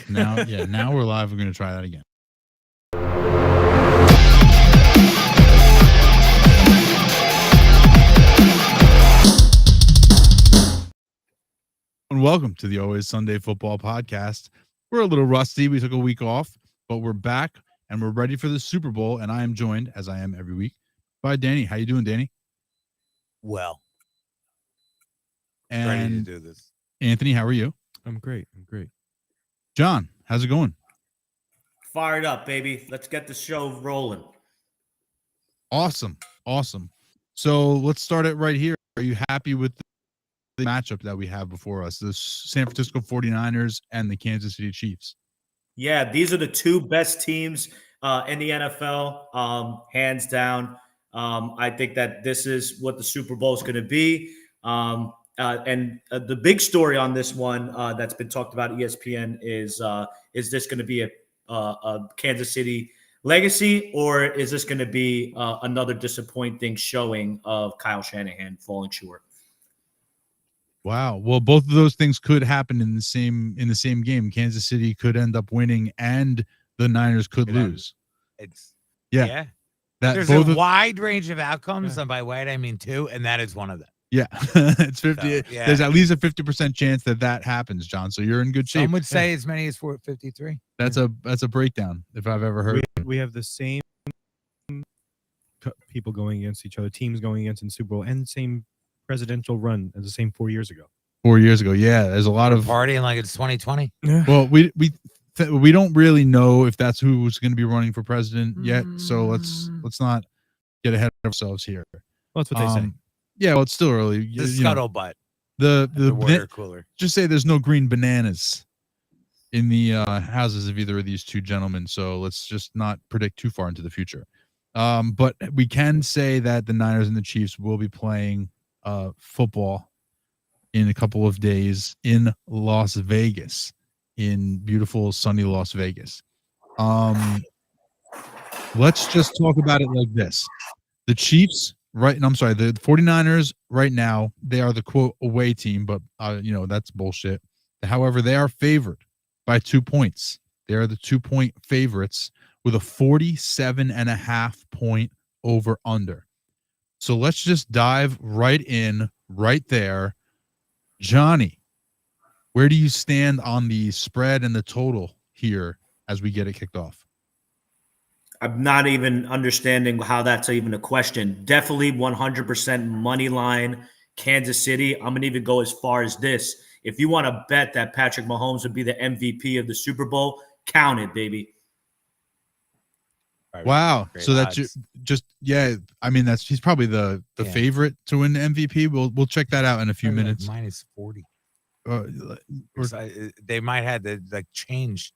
Now we're live. We're going to try that again. And welcome to the Always Sunday Football Podcast. We're a little rusty. We took a week off, but we're back and we're ready for the Super Bowl. And I am joined, as I am every week, by Danny. How you doing, Danny? Well, and ready to do this. Anthony, how are you? I'm great. John, how's it going? Fired up, baby. Let's get the show rolling. Awesome. So let's start it right here. Are you happy with the matchup that we have before us, the San Francisco 49ers and the Kansas City Chiefs? Yeah, these are the two best teams in the NFL, hands down. I think that this is what the Super Bowl is going to be. And the big story on this one that's been talked about at ESPN is this going to be a Kansas City legacy, or is this going to be another disappointing showing of Kyle Shanahan falling short? Wow. Well, both of those things could happen in the same game. Kansas City could end up winning, and the Niners could lose. Yeah. There's a wide range of outcomes, and by wide I mean two, and that is one of them. Yeah, it's 50. So, yeah. There's at least a 50% chance that happens, John. So you're in good shape. Some would say as many as 53. That's a breakdown if I've ever heard. We have the same people going against each other, teams going against in Super Bowl, and the same presidential run as the same 4 years ago. 4 years ago, yeah. There's a lot of partying like it's 2020. Well, we don't really know if that's who's going to be running for president yet. So let's not get ahead of ourselves here. Well, that's what they say. Yeah, well, it's still early. The scuttlebutt. The water cooler. Just say there's no green bananas in the houses of either of these two gentlemen. So let's just not predict too far into the future. But we can say that the Niners and the Chiefs will be playing football in a couple of days in Las Vegas, in beautiful sunny Las Vegas. Let's just talk about it like this. The Chiefs, the 49ers right now, they are the quote away team, but that's bullshit. However, they are favored by 2 points. They are the 2-point favorites with a 47.5 point over under. So let's just dive right in right there. Johnny, where do you stand on the spread and the total here as we get it kicked off? I'm not even understanding how that's even a question. Definitely 100% money line Kansas City. I'm going to even go as far as this. If you want to bet that Patrick Mahomes would be the MVP of the Super Bowl, count it, baby. Wow. So that's he's probably the favorite to win the MVP. We'll check that out in a few minutes. Minus 40. They might have the change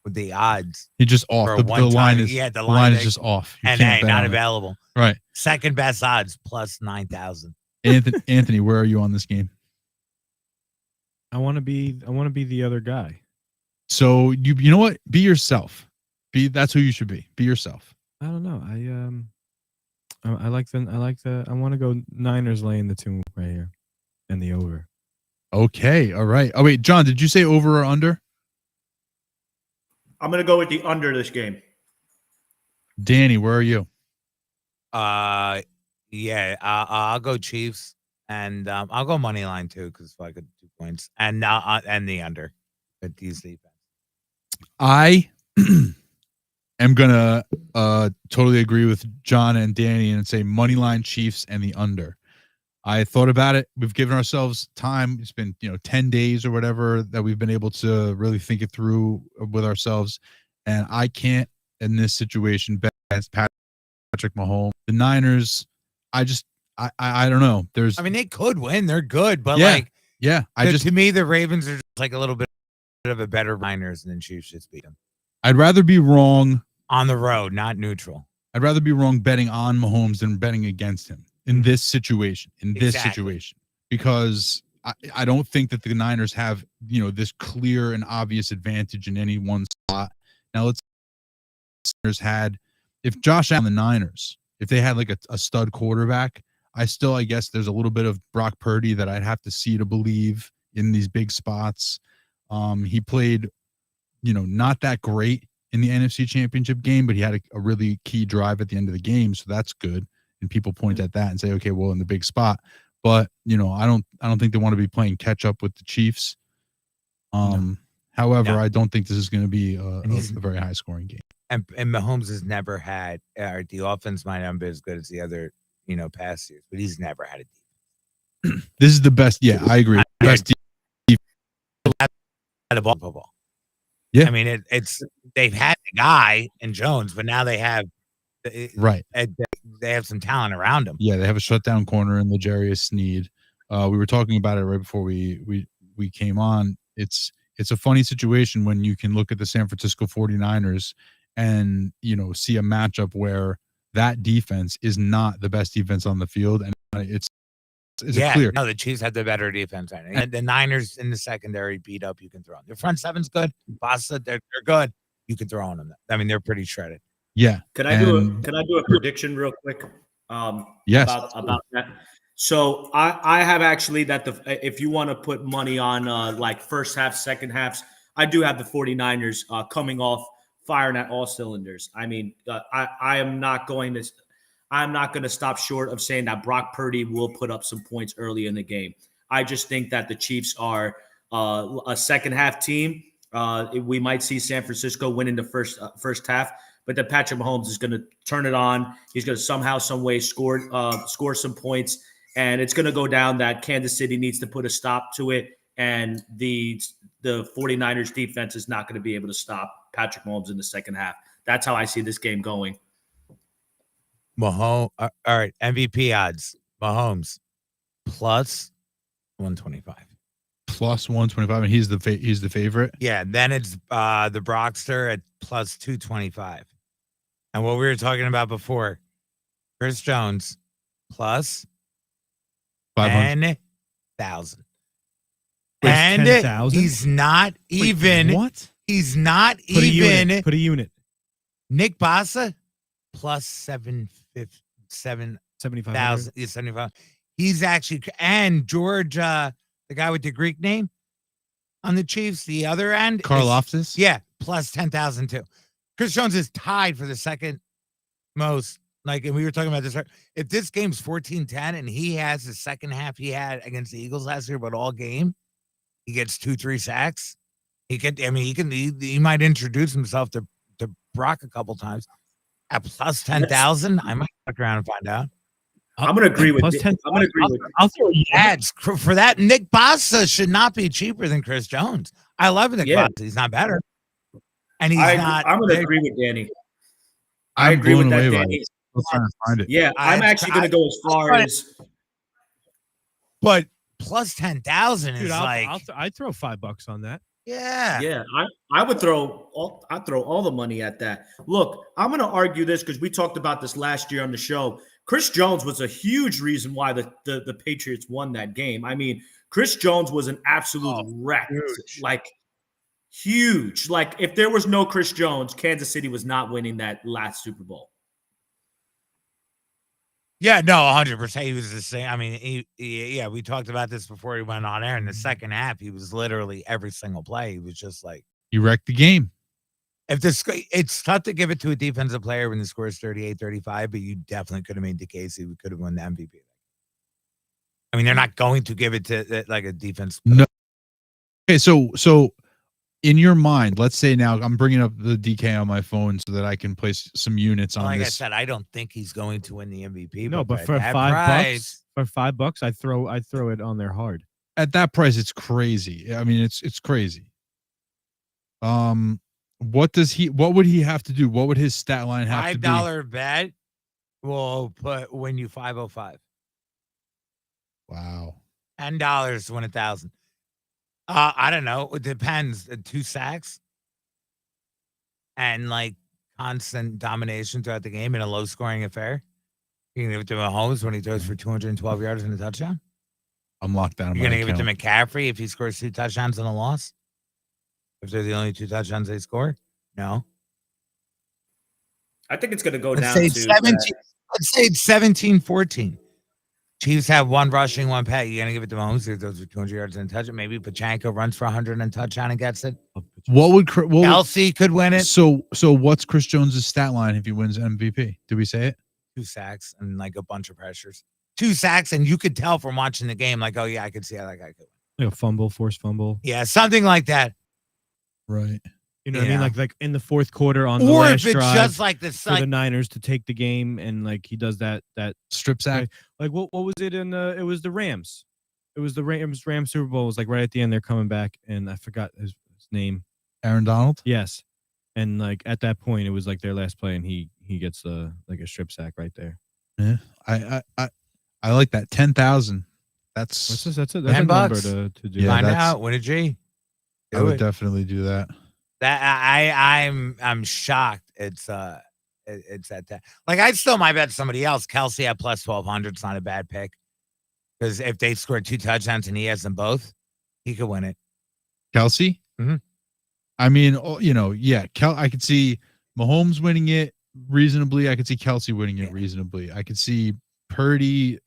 with the odds. He just off. The line is just off. Not available. Right. Second best odds plus 9,000. Anthony, where are you on this game? I want to be the other guy. So you know what? Be yourself. That's who you should be. Be yourself. I don't know. I want to go Niners laying the 2 right here and the over. Okay. All right. Oh wait, John, did you say over or under? I'm going to go with the under this game. Danny, where are you? I'll go Chiefs, and I'll go money line too because I could 2 points, and the under at these defense. I am gonna totally agree with John and Danny and say money line Chiefs and the under. I thought about it. We've given ourselves time. It's been 10 days or whatever that we've been able to really think it through with ourselves. And I can't in this situation bet against Patrick Mahomes. The Niners, I don't know. They could win. They're good, but to me, the Ravens are just like a little bit of a better Niners than Chiefs should beat them. I'd rather be wrong on the road, not neutral. I'd rather be wrong betting on Mahomes than betting against him in this situation. Because I don't think that the Niners have this clear and obvious advantage in any one spot. Now if Josh Allen, the Niners, if they had like a stud quarterback, I guess there's a little bit of Brock Purdy that I'd have to see to believe in these big spots. He played not that great in the NFC Championship game, but he had a really key drive at the end of the game, so that's good. And people point at that and say, okay, well, in the big spot. But I don't think they want to be playing catch up with the Chiefs. However, I don't think this is going to be a very high scoring game. And Mahomes has never had, the offense might not be as good as the other, past years, but he's never had a defense. This is the best. Yeah, I agree. Best football. Yeah. I mean, they've had the guy in Jones, but now they have right. They have some talent around him. Yeah, they have a shutdown corner in L'Jarius Sneed. We were talking about it right before we came on. It's a funny situation when you can look at the San Francisco 49ers and see a matchup where that defense is not the best defense on the field, and it's clear. No, the Chiefs had the better defense, and the Niners in the secondary beat up. You can throw them. Their front seven's good. Bassa, they're good. You can throw on them. I mean, they're pretty shredded. Yeah. Can I do a prediction real quick? Yes. About that. So I have actually that if you want to put money on like first half, second halves, I do have the 49ers coming off firing at all cylinders. I mean, I'm not going to stop short of saying that Brock Purdy will put up some points early in the game. I just think that the Chiefs are a second half team. We might see San Francisco win in the first half, but then Patrick Mahomes is going to turn it on. He's going to somehow, some way score some points, and it's going to go down that Kansas City needs to put a stop to it, and the 49ers defense is not going to be able to stop Patrick Mahomes in the second half. That's how I see this game going. Mahomes. All right, MVP odds. Mahomes plus 125. Plus 125, and he's the favorite. Yeah, then it's the Brockster at plus 225. And what we were talking about before, Chris Jones plus 10,000. And 10,000? he's not even. What? He's not Put even. Put a unit. Nick Bossa plus 75,000. 75. He's actually, and George, the guy with the Greek name on the Chiefs, the other end, Karlaftis. Yeah, plus 10,000 too. Chris Jones is tied for the second most. And we were talking about this. If this game's 14-10 and he has the second half he had against the Eagles last year, but all game, he gets 2-3 sacks. He might introduce himself to Brock a couple times at plus 10,000. I might look around and find out. I'm going to agree with. I'll throw ads for that. Nick Bossa should not be cheaper than Chris Jones. I love Nick Bossa. He's not better, and he's not. I'm going to agree with Danny. I agree with that, Danny. Let's try and find it. Yeah, I'm actually going to go as far as. But plus 10,000 is I'd throw $5 on that. Yeah. I would throw all the money at that. Look, I'm going to argue this because we talked about this last year on the show. Chris Jones was a huge reason why the Patriots won that game. I mean, Chris Jones was an absolute wreck. Huge. Like, if there was no Chris Jones, Kansas City was not winning that last Super Bowl. Yeah, no, 100%. He was the same. I mean, we talked about this before he went on air. In the second half, he was literally every single play. He was just like, he wrecked the game. It's tough to give it to a defensive player when the score is 38-35, but you definitely could have made the case he could have won the MVP. I mean, they're not going to give it to like a defense. No. Okay, so in your mind, let's say now I'm bringing up the DK on my phone so that I can place some units on this. Like I said, I don't think he's going to win the MVP. No, but for $5, I'd throw it on there hard. At that price, it's crazy. I mean, it's crazy. What would he have to do? What would his stat line have to be? $5 bet will win you 505. Wow. $10 to win 1,000. I don't know. It depends. 2 sacks and constant domination throughout the game in a low scoring affair. You can give it to Mahomes when he throws for 212 yards and a touchdown. I'm locked down. You're going to give it to McCaffrey if he scores 2 touchdowns and a loss? If they're the only 2 touchdowns they score? No. I think it's going to go down to 17. Let's say it's 17-14. Chiefs have 1 rushing, 1 pass. You're going to give it to Mahomes. Those are 200 yards and a touchdown. Maybe Pachanko runs for 100 and touchdown and gets it. What would Kelsey could win it. so what's Chris Jones's stat line if he wins MVP? Did we say it? 2 sacks and like a bunch of pressures. 2 sacks, and you could tell from watching the game, like, oh yeah, I could see how that guy could. Like a fumble, forced fumble. Yeah, something like that. Right. You know what I mean? Yeah. Like in the fourth quarter on the Or last if it's drive just like this, for the Niners to take the game, and like he does that Strip sack. like what was it in the? It was the Rams. It was the Rams Super Bowl. It was like right at the end. They're coming back, and I forgot his name. Aaron Donald. Yes, and like at that point, it was like their last play, and he gets like a strip sack right there. Yeah. I like that. 10,000. That's That's a $10 number to do. Yeah, Find that's- out. Win a G. I Do would it. definitely do that. That I'm shocked. It's at that. Like I still might bet somebody else. Kelsey at plus 1,200. It's not a bad pick because if they score 2 touchdowns and he has them both, he could win it. Kelsey. Mhm. I mean, yeah. I could see Mahomes winning it reasonably. I could see Kelsey winning it reasonably. I could see Purdy,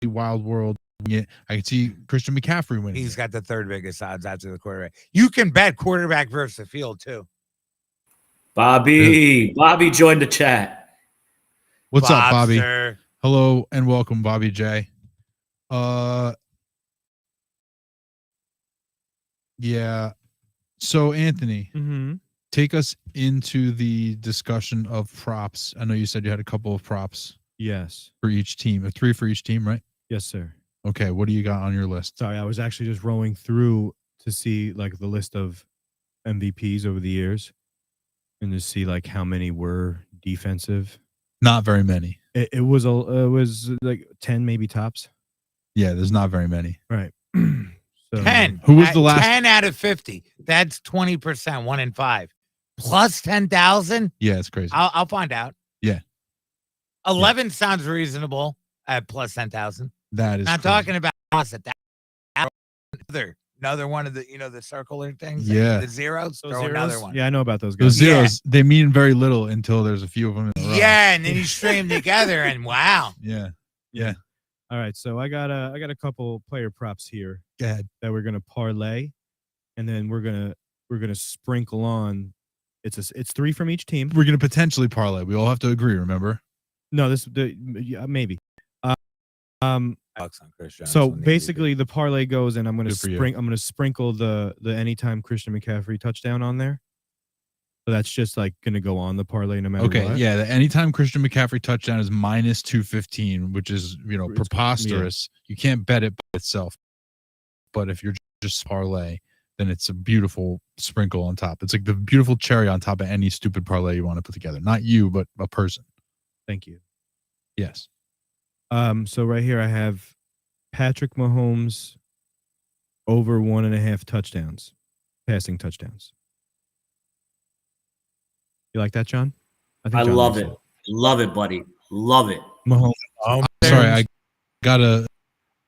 Wild World winning it. I could see Christian McCaffrey winning. He's it. got the 3rd biggest odds after the quarterback. You can bet quarterback versus the field too. Bobby joined the chat. What's up, Bobby? Bobster. Hello and welcome, Bobby J. Yeah. So Anthony, Mm-hmm. take us into the discussion of props. I know you said you had a couple of props Yes. for each team, 3 for each team, right? Yes, sir. Okay. What do you got on your list? Sorry, I was actually just rolling through to see like the list of MVPs over the years, and to see like how many were defensive. Not very many. It was like 10 maybe tops. Yeah, there's not very many. Right. So 10. Who was the last- 10 out of 50. That's 20%. 1 in 5. Plus 10,000. Yeah, it's crazy. I'll find out. Yeah. 11 sounds reasonable at plus 10,000. That is Not crazy. talking about us at that. Another one of the the circular things. Yeah. The zeros. those Throw zeros? another one. Yeah, I know about those Those guys. Yeah. zeros, they mean very little until there's a few of them in a row. Yeah, and then you string them together, and wow. Yeah. All right, so I got a couple player props here Go ahead. that we're gonna parlay, and then we're gonna sprinkle on. It's 3 from each team. We're going to potentially parlay. We all have to agree, remember? No, maybe. Bucks on Chris Jones So when they basically, the parlay goes, and I'm gonna Good for you. I'm gonna sprinkle the anytime Christian McCaffrey touchdown on there. So that's just like gonna go on the parlay no matter Okay. what. Yeah. Anytime Christian McCaffrey touchdown is minus 215, which is, It's- preposterous. You can't bet it by itself. But if you're just parlay, then it's a beautiful sprinkle on top. It's like the beautiful cherry on top of any stupid parlay you want to put together. Not you, but a person. Thank you. Yes. So right here I have Patrick Mahomes over 1.5 touchdowns, passing touchdowns. You like that, John? I think John love likes it. Love it, buddy. Love it. Mahomes. Sorry, I got a.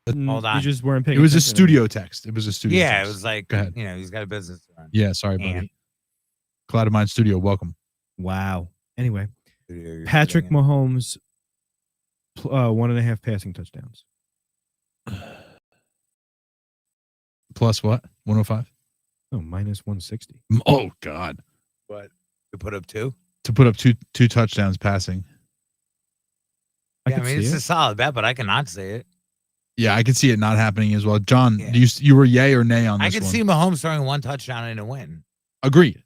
Hold on. You just weren't paying It was a attention. studio text. It was a studio. Yeah, it text. was like, Go ahead. he's got a business to run. Yeah, sorry, buddy. And- Cloud of Mind Studio, welcome. Wow. Anyway, You're Patrick putting in. Mahomes, 1.5 passing touchdowns. Plus what? 105? Oh, minus 160. Oh, God. What? To put up 2? To put up two touchdowns passing. I Yeah, I could mean, it's see a it. solid bet, but I cannot see it. Yeah, I could see it not happening as well. John, Yeah. you were yay or nay on this I could one? see Mahomes throwing 1 touchdown in a win, Agreed.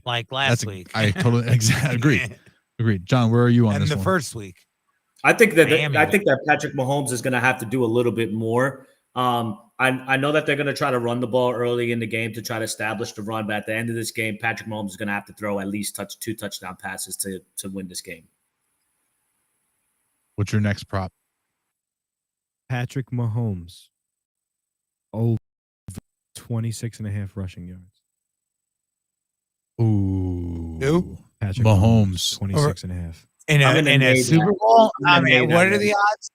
like last week. I totally agreed. Agreed. John, where are you on And this the one? first week. I think that Miami. I think that Patrick Mahomes is going to have to do a little bit more. I know that they're going to try to run the ball early in the game to try to establish the run, but at the end of this game, Patrick Mahomes is going to have to throw at least 2 touchdown passes to win this game. What's your next prop? Patrick Mahomes, over 26.5 rushing yards. Ooh. Who? Patrick Mahomes. 26.5. In I'm a, gonna in a nade Super that. Bowl? I'm I gonna mean, nade what that, are the odds?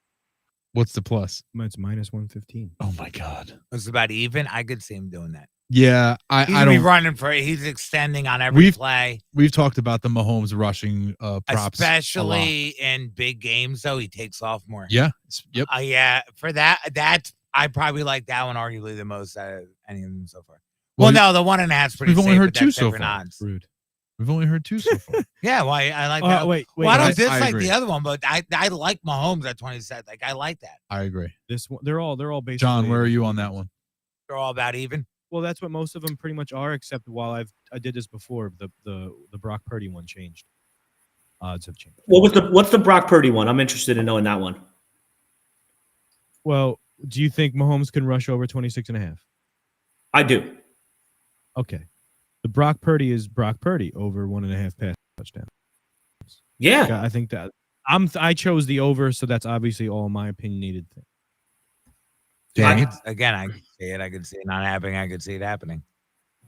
What's the plus? It's minus 115. Oh my God. It's about even. I could see him doing that. Yeah, He's I gonna be don't. running for it. He's extending on every play, We've talked about the Mahomes rushing props, a lot. especially in big games. Though he takes off more. Yeah. Yep. Yeah. For that's I probably like that one arguably the most out of any of them so far. Well, Well, no, the 1.5's pretty we've only safe, heard but two that's so different far. odds. Rude. We've only heard 2 so far. Yeah, well, I like Oh, that. wait. Well, I don't I dislike agree. the other one, but I like Mahomes at 27. Like, I like that. I agree. This one, they're all basically. John, where are you on that one? They're all about even. Well, that's what most of them pretty much are, except while I did this before, the Brock Purdy one changed. Odds have changed. What's the Brock Purdy one? I'm interested in knowing that one. Well, do you think Mahomes can rush over 26.5? I do. Okay. The Brock Purdy is Brock Purdy over 1.5 pass touchdown. Yeah. I think that I chose the over, so that's obviously all my opinionated thing. Danny? I can see it. I can see it not happening. I can see it happening.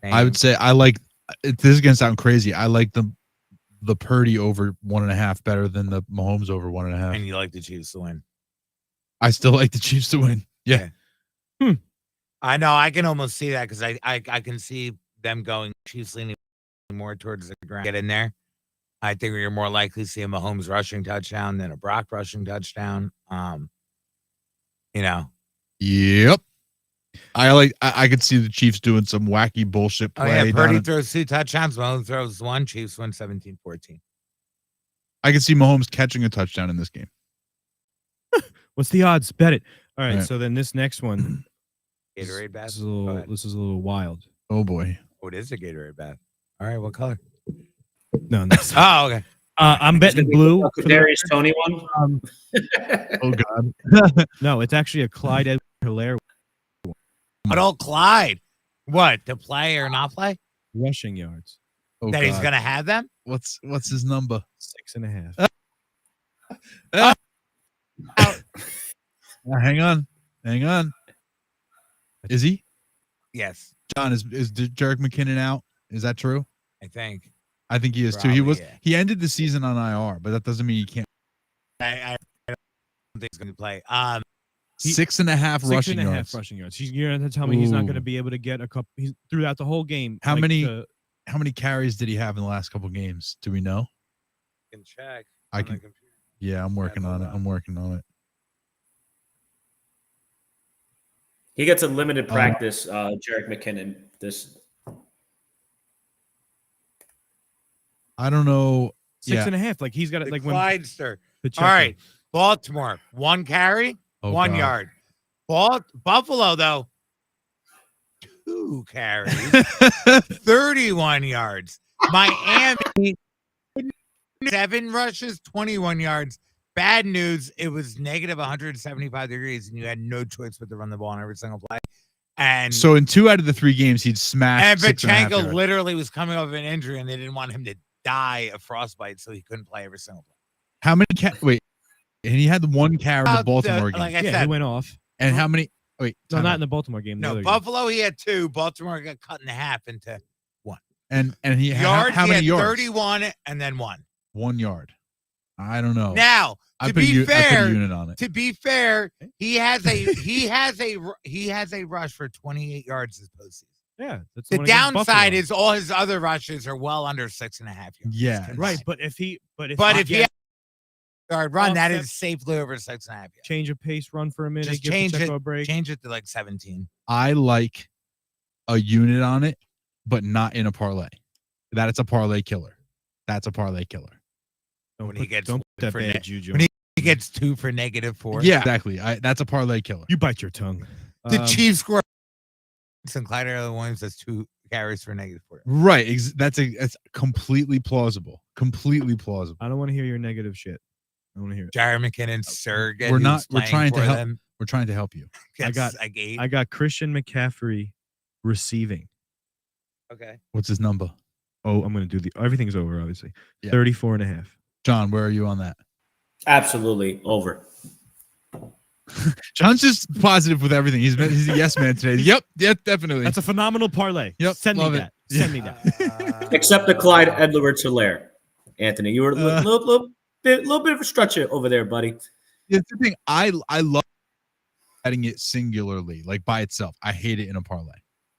I would say I like. This is gonna sound crazy. I like the Purdy over 1.5 better than the Mahomes over 1.5. And you like the Chiefs to win. I still like the Chiefs to win. Yeah. I know. I can almost see that because I can see them going Chiefs leaning more towards the ground. Get in there. I think you're more likely to see a Mahomes rushing touchdown than a Brock rushing touchdown. You know. Yep. I could see the Chiefs doing some wacky bullshit Oh, play. yeah. Purdy down throws 2 touchdowns. Mahomes throws 1. Chiefs win 17-14. I could see Mahomes catching a touchdown in this game. What's the odds? Bet it. All right. Right. So then this next one. Gatorade bath. This is a little wild. Oh boy. Oh, it is a Gatorade bath. All right. What color? No, that's Oh, okay. I'm betting blue. for the- Darius Tony one. Oh god. No, it's actually a Clyde Hilaire But old Clyde. What? To play or not play? rushing yards. Oh That he's God. going to have them? What's his number? 6.5. Hang on. Is he? Yes, John, is Jerick McKinnon out? Is that true? I think. I think he is too. Probably, He was. yeah. He ended the season on IR, but that doesn't mean he can't. I don't think he's going to play. 6.5 rushing 6.5 yards. rushing yards. You're going to tell me he's not going to Ooh. be able to get a couple throughout the whole game. How many carries did he have in the last couple games? Do we know? Can check. I can. Yeah, I'm working on it. He gets a limited practice, Jerick McKinnon. This I don't know. 6.5. Like he's got it. The Like when Clydester. Pacheco. All right. Baltimore. 1 carry, Oh, 1 God. yard. Buffalo, though, 2 carries, 31 yards. Miami, 7 rushes, 21 yards. Bad news. It was negative 175 degrees, and you had no choice but to run the ball on every single play. And So in 2 out of the 3 games, he'd smashed. and 6.5 Pacheco yards. literally was coming off an injury, and they didn't want him to die of frostbite, so he couldn't play every single play. How many? Wait, and he had the 1 carry in the Baltimore game. Like I yeah, said, he went off. And how many? Wait, No, time not out. in the Baltimore game. the no, other game. Buffalo, he had 2. Baltimore got cut in half into and he had yards. how He many had yards? 31 and then 1. 1 yard. I don't know. Now, I to put a be I put a fair, unit on it. he has a rush for 28 yards this postseason. Yeah, that's The one against downside Buffalo. is all his other rushes are well under 6.5 yards. Yeah. right. But if he yard run, that offset- is safely over 6.5 yards. change of pace, run for a minute, Just give change Pacheco a break. Change it to like 17. I like a unit on it, but not in a parlay. That it's a parlay killer. That's a parlay killer. Don't when he gets don't put that for bad net- juju. when He gets 2 for -4. Yeah, exactly. That's a parlay killer. You bite your tongue. The Chiefs score. And Clyde Williams has 2 carries for -4. Right. That's completely plausible. Completely plausible. I don't want to hear your negative shit. I want to hear it. Jared McKinnon, surrogate. We're not- who's we're playing trying to for help- them, We're trying to help you. gets got- like 8. I got Christian McCaffrey receiving. Okay. What's his number? Oh, I'm going to do everything's over, obviously. Yeah. 34.5. John, where are you on that? absolutely over. John's just positive with everything. He's a yes man today. Yep, definitely. That's a phenomenal parlay. Yep, Send me love it. that. Send me that. Except the Clyde Edwards-Helaire. Anthony, you were a little bit of a stretch over there, buddy. It's the thing. I love betting it singularly, like by itself. I hate it in a parlay.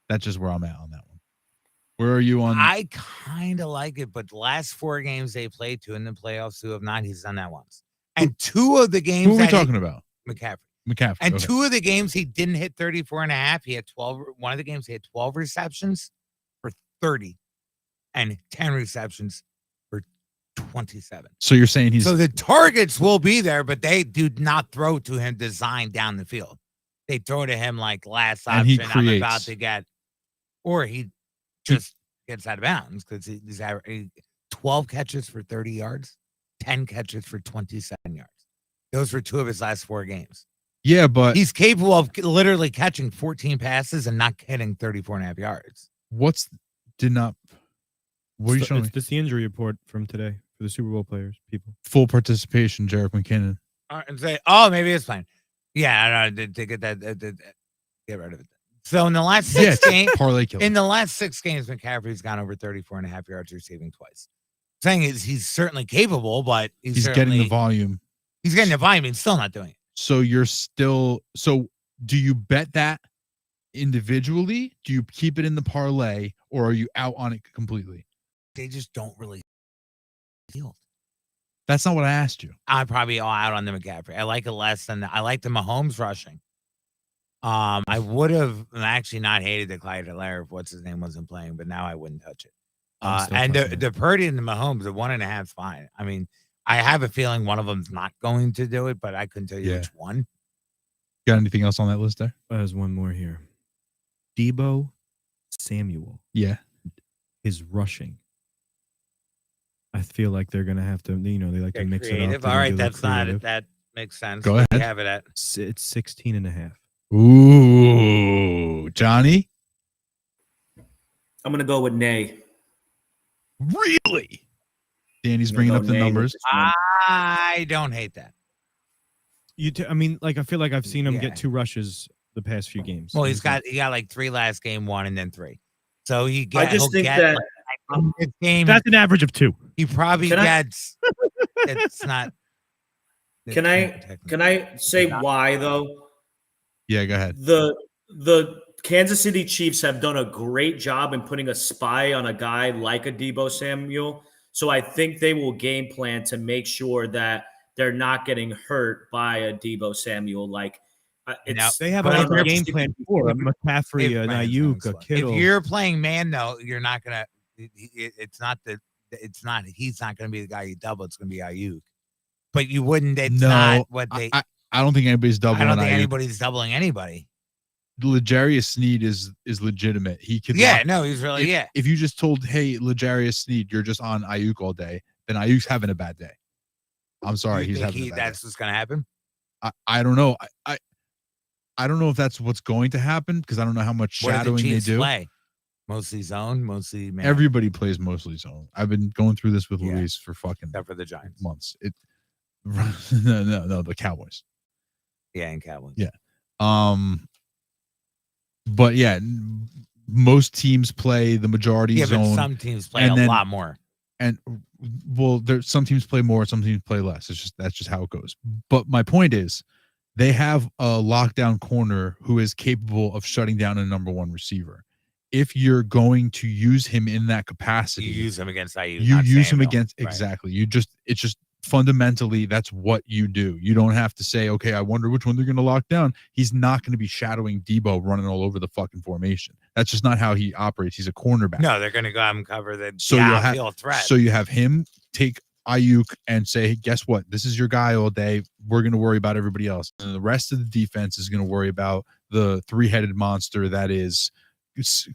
That's just where I'm at on that one. Where are you on? I kind of like it, but the last 4 games they played, 2 in the playoffs, 2 have not. He's done that once. And 2 of the games Who are we that talking about? McCaffrey. McCaffrey. And okay. 2 of the games he didn't hit 34 and a half. He had 12. One of the games he had 12 receptions for 30 and 10 receptions for 27. So you're saying he's So the targets will be there, but they do not throw to him designed down the field. They throw to him like last And he option. I'm about creates. to get, or he just gets out of bounds because he's 12 catches for 30 yards, 10 catches for 27 yards. Those were 2 of his last 4 games. yeah, but He's capable of literally catching 14 passes and not hitting 34 and a half yards. what are you showing me? It's the injury report from today for the Super Bowl players, people. Full participation, Jerick McKinnon. And say, oh, maybe it's fine. Yeah, I know. To get that, get rid of it. So in the last 6 games, parlay killer. in the last 6 games, McCaffrey's gone over 34 and a half yards receiving twice. Saying is he's certainly capable, but He's getting the volume. He's getting the volume. He's still not doing it. So do you bet that individually? Do you keep it in the parlay, or are you out on it completely? They just don't really field. That's not what I asked you. I'm probably all out on the McCaffrey. I like it less than I like the Mahomes rushing. I would have actually not hated the Clyde Hilaire if what's his name wasn't playing, but now I wouldn't touch it. And the Purdy and the Mahomes, the 1.5 is fine. I mean, I have a feeling one of them's not going to do it, but I couldn't tell you which one. Got anything else on that list there? There's one more here. Debo Samuel. Yeah. His rushing. I feel like they're gonna have to, they like to mix it up. All right, that's not it. That makes sense. Go What do ahead. you have it at? It's 16 and a half. Ooh, Johnny. I'm gonna go with nay. Really? Danny's I'm gonna bringing go up the nay with numbers. this one. I don't hate that. I mean, like I feel like I've seen him Yeah. get 2 rushes the past few games. Well, he got like 3 last game, 1 and then 3. So I just he'll think get, that like, this game. That's an average of 2. He probably Can I- gets. It's not. Can I say why though? Yeah, go ahead. The Kansas City Chiefs have done a great job in putting a spy on a guy like a Debo Samuel. So I think they will game plan to make sure that they're not getting hurt by a Debo Samuel. Like it's They have But a if you're- game plan for McCaffrey, an Ayuk, a Kittle. If you're playing man, though, you're not gonna. It's not the. It's not. He's not gonna be the guy you double. It's gonna be Ayuk. But you wouldn't. It's not what they. I don't think anybody's I doubling. don't think Ayuk. anybody's doubling anybody. L'Jarius Sneed is legitimate. He could. Yeah, lock- no, he's really If you just told, hey, L'Jarius Sneed, you're just on Ayuk all day, then Ayuk's having a bad day. I'm sorry, You he's think having a bad that's what's gonna happen. day. I don't know. I don't know if that's what's going to happen because I don't know how much What do the shadowing they Chiefs do. play? Mostly zone, mostly man. Everybody plays mostly zone. I've been going through this with Yeah. Luis for fucking except for the Giants. months. No, the Cowboys. Yeah, and Cowboys. Yeah. But yeah, most teams play the majority Yeah, zone. but some teams play and a then- lot more. And well, there's some teams play more, some teams play less. That's just how it goes. But my point is, they have a lockdown corner who is capable of shutting down a number 1 receiver. If you're going to use him in that capacity, You use him against IU. you not use him Samuel. against Right. exactly. It's just fundamentally that's what you do. You don't have to say, okay, I wonder which one they're going to lock down. He's not going to be shadowing Debo running all over the fucking formation. That's just not how he operates. He's a cornerback. No, they're going to go out and cover the So you'll have- downfield threat. So you have him take Ayuk and say, hey, guess what? This is your guy all day. We're going to worry about everybody else. And the rest of the defense is going to worry about the 3-headed monster that is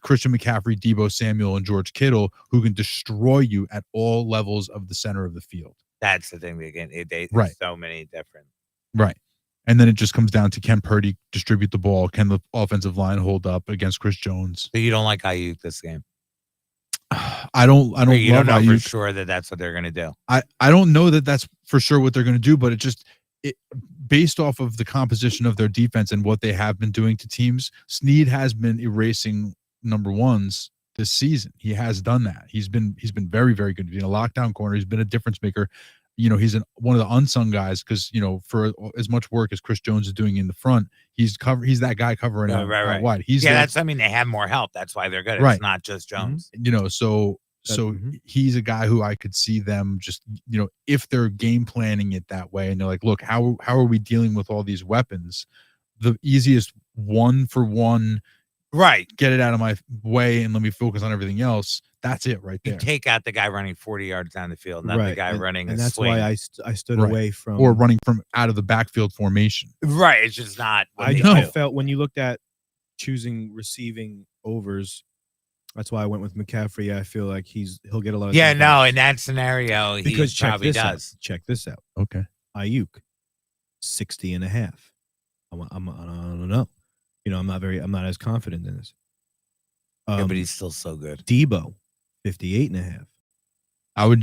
Christian McCaffrey, Debo Samuel, and George Kittle, who can destroy you at all levels of the center of the field. That's the thing. They Right. so many different. Right. And then it just comes down to can Purdy distribute the ball? Can the offensive line hold up against Chris Jones? So you don't like IU this game. I don't Or you love don't know for Ayuk. sure that that's what they're going to do. I don't know that that's for sure what they're going to do, but it based off of the composition of their defense and what they have been doing to teams, Sneed has been erasing number 1s this season. He has done that. He's been very, very good. Being a lockdown corner, he's been a difference maker. He's one of the unsung guys because for as much work as Chris Jones is doing in the front, he's that guy covering out Right. wide. He's They have more help. That's why they're good. Right. It's not just Jones. So So mhm. he's a guy who I could see them just, if they're game planning it that way and they're like, look, how are we dealing with all these weapons? The easiest 1-for-1, Right. get it out of my way and let me focus on everything else. That's it right You there. take out the guy running 40 yards down the field, not the guy and, running and a that's swing. why I stood Right. away from Or running from out of the backfield formation. Right. It's just not. what I they know. I do. felt when you looked at choosing receiving overs, that's why I went with McCaffrey. I feel like he'll get a lot of Yeah, time no, back. in that scenario, he Because check probably this out. does. Check this out. Okay. Ayuk, 60.5. I don't know. I'm not as confident in this. Yeah, but he's still so good. Debo, 58.5. I would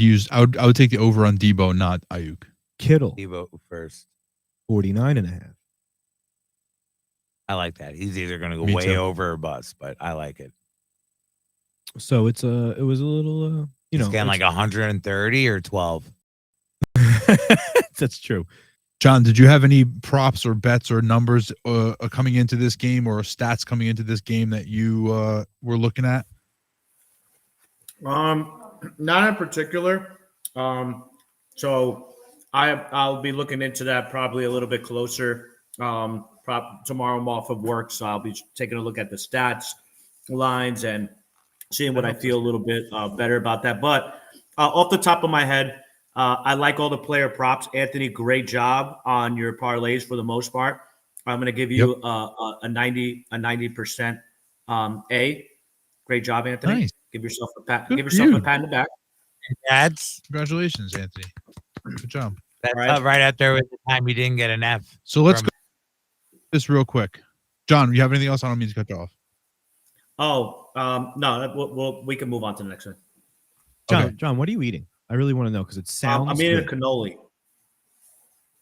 take the over on Debo, not Ayuk. Kittle, Debo first. 49.5. I like that. He's either going to go Me way too. over or bust, but I like it. So it was a little He's getting like 130 or 12. That's true. John, did you have any props or bets or numbers coming into this game or stats coming into this game that you were looking at? Not in particular. So I'll be looking into that probably a little bit closer. Tomorrow I'm off of work, so I'll be taking a look at the stats lines and seeing what I feel a little bit better about that. But off the top of my head, I like all the player props. Anthony, great job on your parlays for the most part. I'm going to give you a 90% A. Great job, Anthony. Nice. Give yourself a pat. Good Give for yourself you. a pat in the back. That's Congratulations, Anthony. Good job. right out there with the time you didn't get an F. So let's From- go this real quick. John, you have anything else? I don't mean to cut you off. Oh, no, we can move on to the next one. John, what are you eating? I really want to know because it sounds I'm eating good. a cannoli.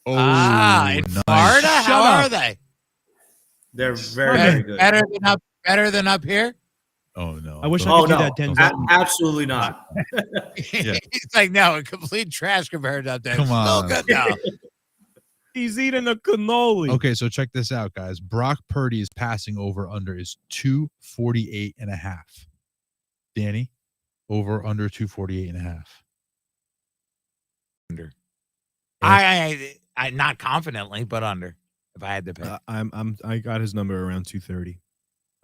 in nice. Florida, how up. are they? They're very, very good. Better than up here. Oh no. I wish I Oh, could do no. that, Denzel. Absolutely not. Yeah. It's like no, complete trash compared to up there. Come Still on. good though. He's eating a cannoli. Okay, so check this out, guys. Brock Purdy's passing over under is 248.5. Danny, over under 248.5. Under. I not confidently, but under. If I had to pick, I got his number around 230.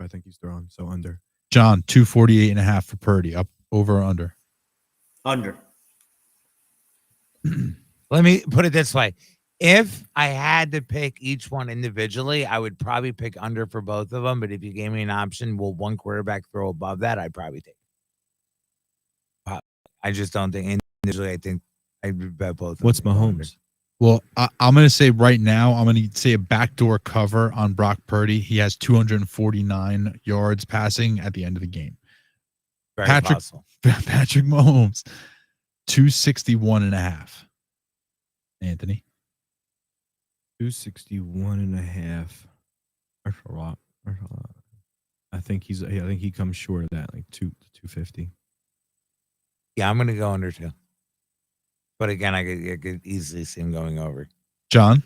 I think he's throwing so under. John, 248.5 for Purdy. Up, over, or under? Under. let me put it this way: if I had to pick each one individually, I would probably pick under for both of them. But if you gave me an option, will one quarterback throw above that? I'd probably take. I just don't think individually. I think I'd bet both. What's of them go under. Well, Mahomes? I'm going to say right now, I'm going to say a backdoor cover on Brock Purdy. He has 249 yards passing at the end of the game. Very Patrick- possible. Patrick Mahomes, 261.5. Anthony. 261.5. That's a lot. That's a lot. I think he comes short of that, like 250. Yeah, I'm gonna go under too. But again, I could easily see him going over. John.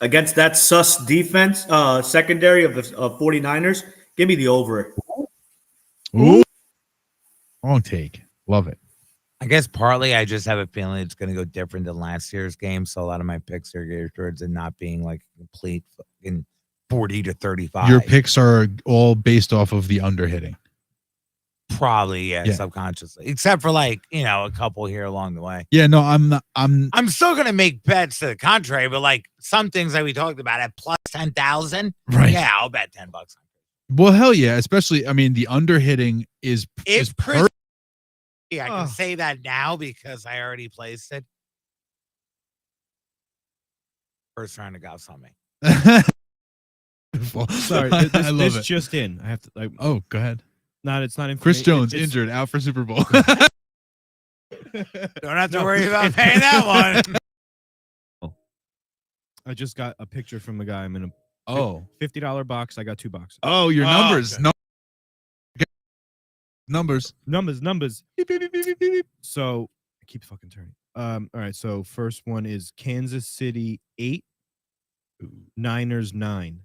Against that sus defense, secondary of the 49ers, give me the over. Ooh. Long take. Love it. I guess partly I just have a feeling it's going to go different than last year's game. So a lot of my picks are geared towards it not being like complete fucking 40 to 35. Your picks are all based off of the under hitting. Probably, yeah, Yeah. subconsciously. Except for like, a couple here along the way. Yeah, no, I'm not. I'm still going to make bets to the contrary, but like some things that we talked about at plus right. 10,000. Yeah, I'll bet $10. Well, hell yeah. Especially, I mean, the under hitting is If Chris, perfect. I can say that now because I already placed it. First round of got something. Sorry, I this love it. just in. I have to. Oh, go ahead. It's not. Chris Jones it's- injured, out for Super Bowl. Don't have to worry about paying that one. I just got a picture from the guy. I'm in a $50 box. I got 2 boxes. Oh, your Oh, numbers. okay. No. Numbers. Numbers. Beep, beep, beep, beep, beep, beep. So I keep fucking turning. All right. So first one is Kansas City 8, Niners 9.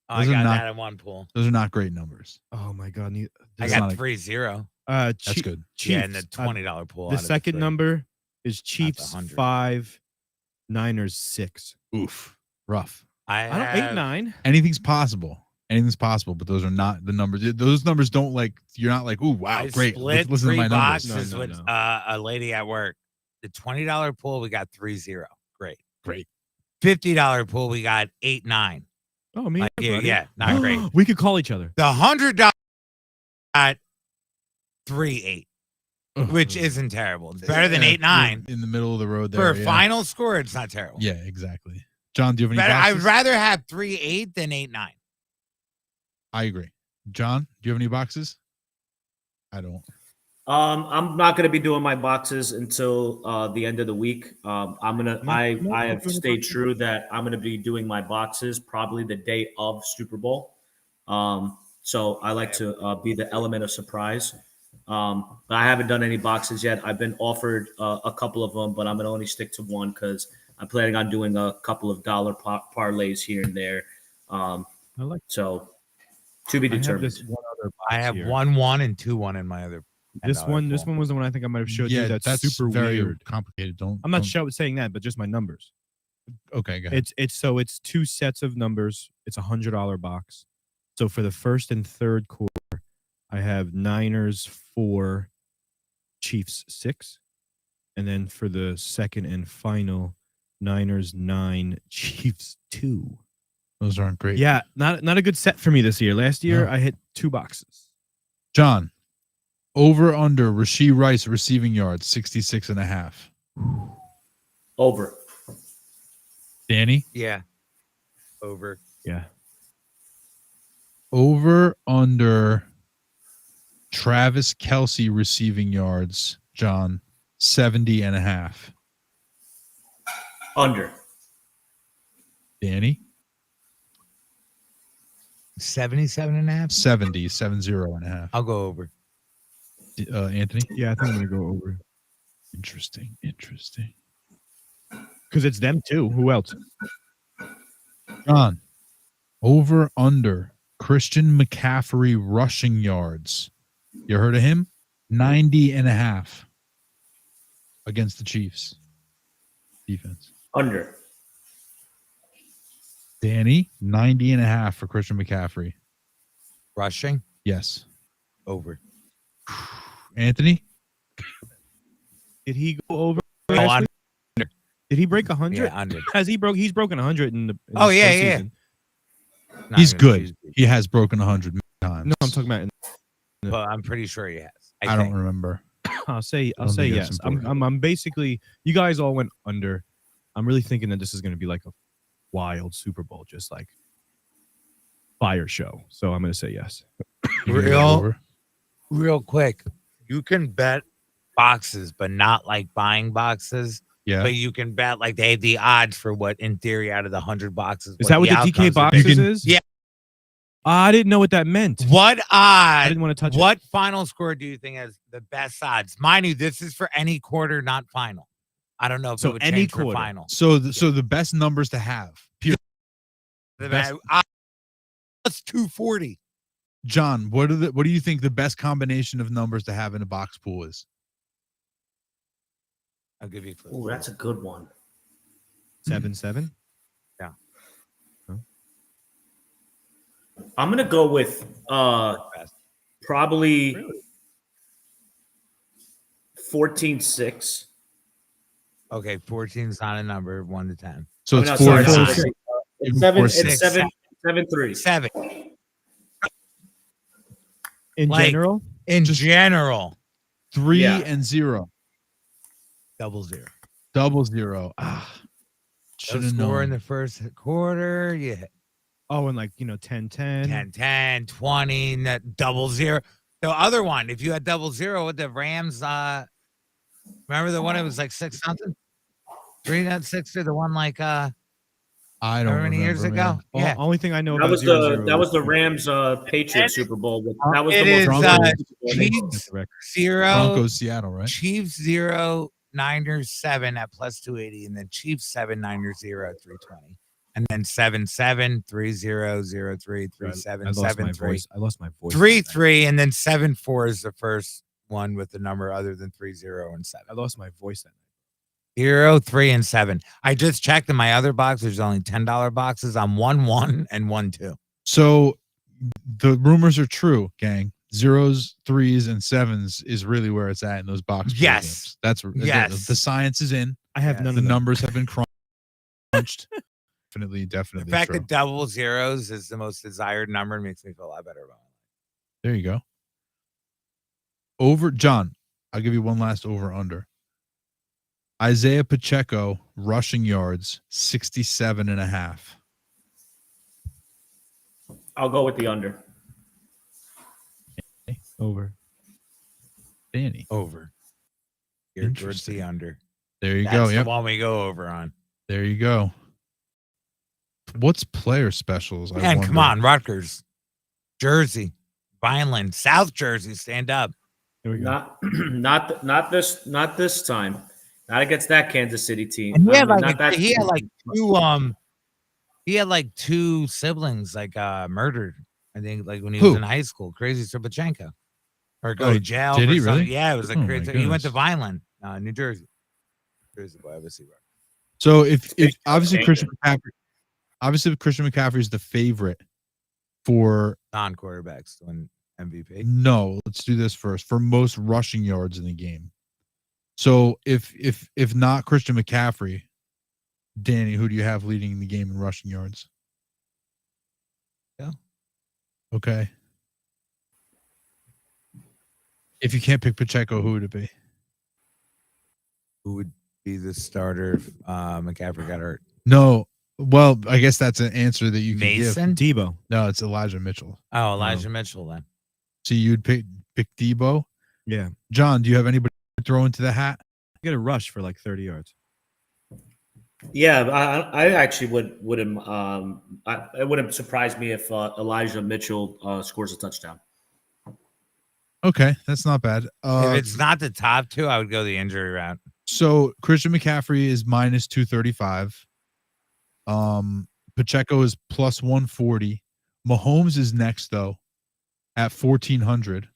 I Those are got not- that in one pool. Those are not great numbers. Oh my god. I It's got not a- 3-0. That's good. Chiefs. Yeah, and the $20 pool. The out of second three. number is Chiefs 100. 5, Niners 6. Oof, rough. I don't 8, 9. Anything's possible. Anything's possible, but those are not the numbers. Those numbers don't like. You're not like, ooh, wow, I great. split Listen to three my numbers. boxes No, with no. a lady at work. The $20 pool, we got 3-0. Great. Great. $50 pool, we got 8-9. Oh, me. Like, and you, yeah, buddy. yeah, not great. We could call each other. The $100 got 3-8, Ugh. which isn't terrible. It's better than Yeah, 8-9. in the middle of the road For there. a final score, it's not terrible. Yeah, exactly. John, do you have any Better, I'd boxes? rather have 3-8 than 8-9. I agree. John, do you have any boxes? I don't. I'm not gonna be doing my boxes until the end of the week. I have stayed true that I'm gonna be doing my boxes probably the day of Super Bowl. So I like to be the element of surprise. But I haven't done any boxes yet. I've been offered a couple of them, but I'm gonna only stick to one because I'm planning on doing a couple of dollar parlays here and there. I like. So to be I have determined. this one other box I have here. 1-1 and 2-1 in my other. This $10 one pool. was the one I think I might have showed Yeah, you. That's super very weird. complicated. I'm not don't- saying that, but just my numbers. Okay, go ahead. It's 2 sets of numbers. It's $100 box. So for the first and third quarter, I have Niners 4, Chiefs 6, and then for the second and final, Niners 9, Chiefs 2. Those aren't great. Yeah, not a good set for me this year. Last year No. I hit 2 boxes. John, over under Rashee Rice receiving yards 66.5. Over. Danny, Yeah. Over. Yeah. over under Travis Kelce receiving yards. John, 70.5. Under. Danny, 77.5. 70.5. I'll go over. Anthony, Yeah, I think I'm gonna go over interesting. because it's them too. Who else? John, over under Christian McCaffrey rushing yards. You heard of him? 90.5 against the Chiefs defense. Under. Danny, 90.5 for Christian McCaffrey. Rushing. Yes. Over. Anthony, Did he go over? Oh, last under. week? Did he break 100? Yeah, under. Has he broke? He's broken 100 in the. Oh, this yeah, postseason. yeah. Not he's even good. Tuesday, He has broken 100 times. No, I'm talking about. but I'm pretty sure he has. I don't remember. I'll say don't think that's yes. important. I'm basically. You guys all went under. I'm really thinking that this is going to be like a wild Super Bowl, just like fire show. So I'm going to say yes. You gonna go Real? over? Real quick, you can bet boxes, but not like buying boxes. Yeah. But you can bet like they have the odds for what, in theory, out of the 100 boxes. Is that what the DK outcomes would be. boxes can- is? Yeah. I didn't know what that meant. What I odds? didn't want to touch it. What final score do you think has the best odds? Mind you, this is for any quarter, not final. I don't know if So it would any change for quarter. final. So the best numbers to have. Period. The best- That's 240. John, what do you think the best combination of numbers to have in a box pool is? I'll give you a clue. Oh, that's a good one. 7-7. I'm gonna go with probably 14-6. Okay, 14 is not a number, 1 to 10. So Oh, it's no, 4 sorry, and sorry. 6. It's seven. Four, It's six. 7-3. 7. In Like- general, In general, 3 Yeah. and 0. 0-0. 0-0. Ah. Should have Score in known. the first quarter. Yeah. oh, and like 10-10. 10-10, 20, net 0-0. The other one, if you had 0-0 with the Rams, remember the one it was like 6-0? 3-6 or the one like I don't however many remember, years man. ago? Yeah. Only thing I know That about was 0-0 the Rams Patriots Super Bowl. That was It the is, most Broncos. Chiefs Correct. 0, Broncos, Seattle, right? Chiefs 0, Niners 7 at plus 280, and then Chiefs 7, Niners 0 at 320. And then 7-7, 3-0, 0-3, 3-7, I lost my 7-3. voice. I lost my voice. 3-3, and then 7-4 is the first one with the number other than 3, 0, and 7. I lost my voice that night. 0, 3, and 7. I just checked in my other box. There's only $10 boxes. I'm 1, 1, and 1, 2. So the rumors are true, gang. 0s, 3s, and 7s is really where it's at in those box. Yes. Programs. That's Yes. the science is in. I have Yes. none The of them. numbers have been crunched. The Definitely fact true. that double zeros is the most desired number makes me feel a lot better about it. There you go. Over, John, I'll give you one last over under. Isaiah Pacheco rushing yards 67.5. I'll go with the under. Over. Danny. Over. You're towards Interesting. the under. There you That's go. the Yep. one we go over on. There you go. What's player specials? I And come wonder? on, Rutgers, Jersey, Vineland, South Jersey, stand up. Here we go. Not this time. Not against that Kansas City team. And he I had mean, like, not that he had team. like two siblings like murdered. I think like when he was Who? in high school, crazy Srpachenko, or go Oh, to jail. did for he something. really? Yeah, it was like Oh, my crazy. He went to goodness. Vineland, New Jersey. Jersey boy, obviously. So if obviously Danger. Christian McCaffrey is the favorite for Non-quarterbacks to win MVP. no, let's do this first. For most rushing yards in the game. So if not Christian McCaffrey, Danny, who do you have leading the game in rushing yards? Yeah. Okay. If you can't pick Pacheco, who would it be? Who would be the starter if McCaffrey got hurt? No. Well, I guess that's an answer that you can Mason? give. Debo. No, it's Elijah Mitchell. Oh, Elijah Mitchell then. So you'd pick Debo. Yeah. John, do you have anybody to throw into the hat? Get a rush for like 30 yards. Yeah, I actually wouldn't it wouldn't surprise me if Elijah Mitchell scores a touchdown. Okay, that's not bad. If it's not the top two, I would go the injury route. So Christian McCaffrey is minus 235. Pacheco is plus 140. Mahomes is next though at 1400.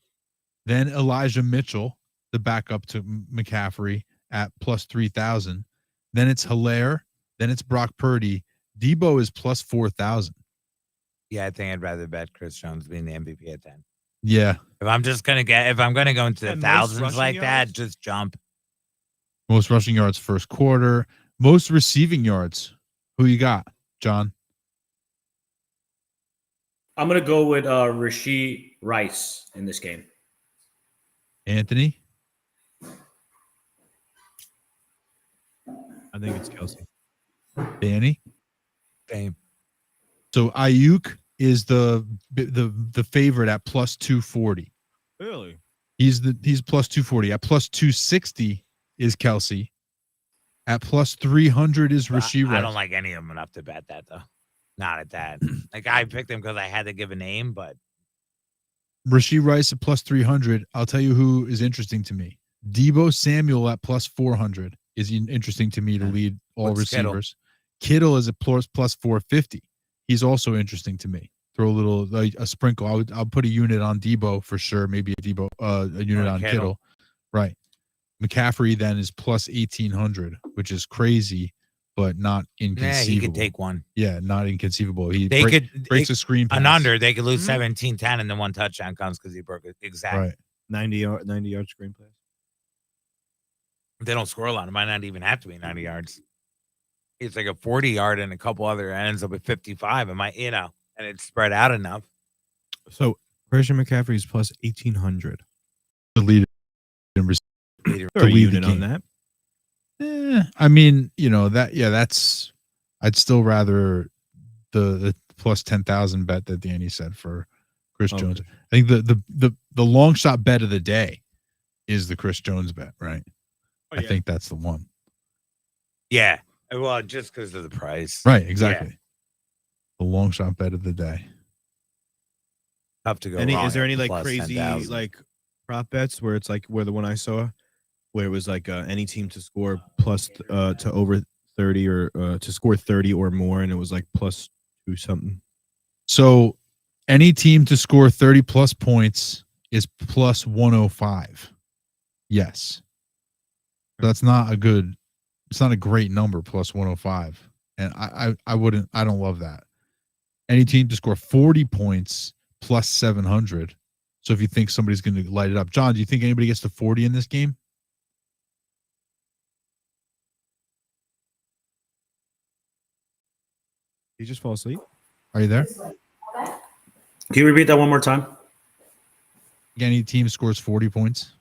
Then Elijah Mitchell, the backup to McCaffrey, at plus 3000. Then it's Hilaire. Then it's Brock Purdy. Debo is plus 4000. Yeah, I think I'd rather bet Chris Jones being the MVP at 10. Yeah, If I'm going to go into the And most thousands rushing like that, yards? just jump. most rushing yards first quarter. Most receiving yards. Who you got, John? I'm gonna go with Rashee Rice in this game. Anthony? I think it's Kelsey. Danny? Same. So Ayuk is the favorite at plus 240. Really? He's plus 240. At plus 260 is Kelsey. At plus 300 is Rashee I Rice. don't like any of them enough to bet that though. Not at that. Like I picked him because I had to give a name, but Rashee Rice at plus 300. I'll tell you who is interesting to me. Debo Samuel at plus 400 is interesting to me to lead all What's Kittle? receivers. Kittle is at plus 450. He's also interesting to me. Throw a little like a sprinkle. I'll put a unit on Debo for sure. Maybe a unit on Kittle. Right. McCaffrey then is plus 1800, which is crazy, but not inconceivable. yeah, he could take one. Yeah, not inconceivable. He They breaks a screen pass. an under. They could lose Mhm. 17-10 and then one touchdown comes because he broke it. Exactly. Right. 90 yard screenplays. If they don't score a lot, it might not even have to be 90 yards. It's like a 40-yard and a couple other ends up at 55. It might, and it's spread out enough. So Christian McCaffrey is plus 1800. The leader in receiving. Throw a lead the unit on game. that. I mean, that's I'd still rather the plus 10,000 bet that Danny said for Chris Okay. Jones. I think the long shot bet of the day is the Chris Jones bet, right? I think that's the one. Yeah. Well, just because of the price. Right, exactly. The long shot bet of the day. Tough to go wrong. Is there at any the like plus crazy 10,000. like prop bets where it's like where the one I saw where it was like any team to score plus to over 30 or to score 30 or more and it was like plus 2 something. So any team to score 30 plus points is plus 105. Yes. So that's not a good. It's not a great number. Plus 105, and I wouldn't. I don't love that. Any team to score 40 points plus 700. So if you think somebody's going to light it up, John, do you think anybody gets to 40 in this game? You just fall asleep. Are you there? Can you repeat that one more time? Any team scores 40 points?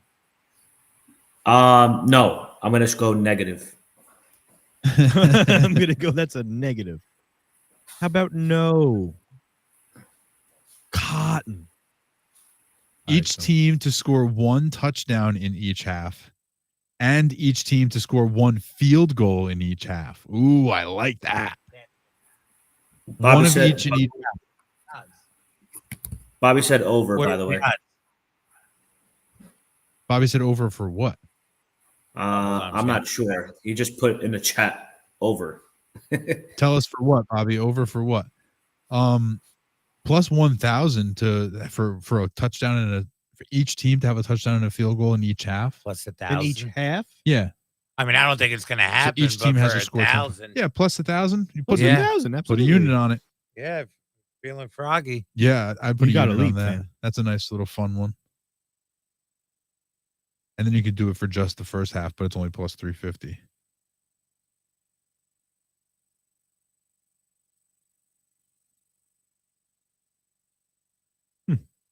No, I'm going to go negative. I'm gonna go. That's a negative. How about no? Cotton. Each team to score 1 touchdown in each half, and each team to score 1 field goal in each half. Ooh, I like that. Bobby One of said- each in each. Bobby said over, What by are the way. odds? Bobby said over for what? I'm not sure. He just put in the chat over. Tell us for what, Bobby? Over for what? Plus 1,000 for a touchdown and for each team to have a touchdown and a field goal in each half. Plus In 1,000. each half. Yeah. I mean, I don't think it's going to So happen. each team but has for to score 1,000. Yeah, plus 1,000. You put Yeah. 1,000. put a Absolutely. unit on it. Yeah, feeling froggy. Yeah, I put You a got a unit on league, that. man. That's a nice little fun one. And then you could do it for just the first half, but it's only plus 350.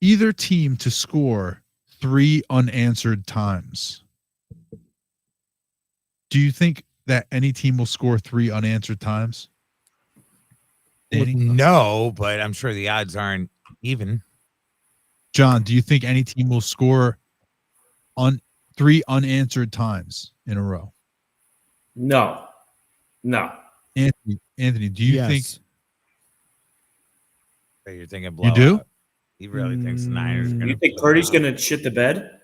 Either team to score 3 unanswered times. Do you think that any team will score 3 unanswered times? Danny? No, but I'm sure the odds aren't even. John, do you think any team will score on 3 unanswered times in a row? No. Anthony, do you think Yes. So you're thinking You do? blowout. He really thinks the Niners are going to. You think Purdy's going to shit the bed?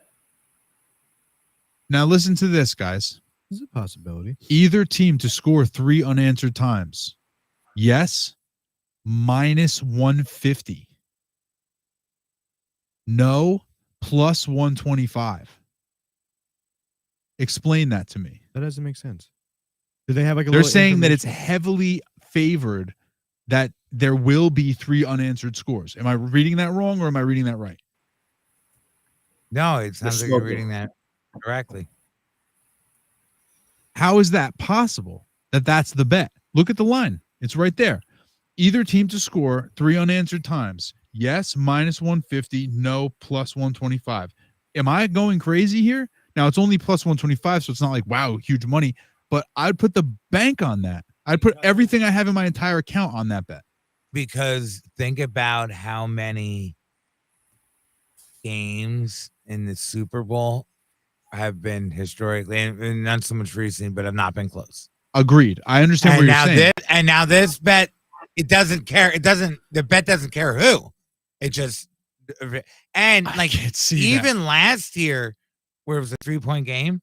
now listen to this, guys? This is a possibility. Either team to score 3 unanswered times. Yes, minus 150. No, plus 125. Explain that to me. That doesn't make sense. Do they have like a? They're little saying that it's information? heavily favored that there will be 3 unanswered scores. Am I reading that wrong or am I reading that right? No, it sounds like you're smoking. reading that correctly. How is that possible? That's the bet. Look at the line. It's right there. Either team to score 3 unanswered times. Yes, minus 150. No, plus 125. Am I going crazy here? Now, it's only plus 125, so it's not like, wow, huge money. But I'd put the bank on that. I'd put everything I have in my entire account on that bet. Because think about how many games in the Super Bowl have been historically, and not so much recently, but have not been close. Agreed. I understand what you're saying. Now this bet, it doesn't care. The bet doesn't care who. It just, and I like can't see even last year, where it was a 3-point game,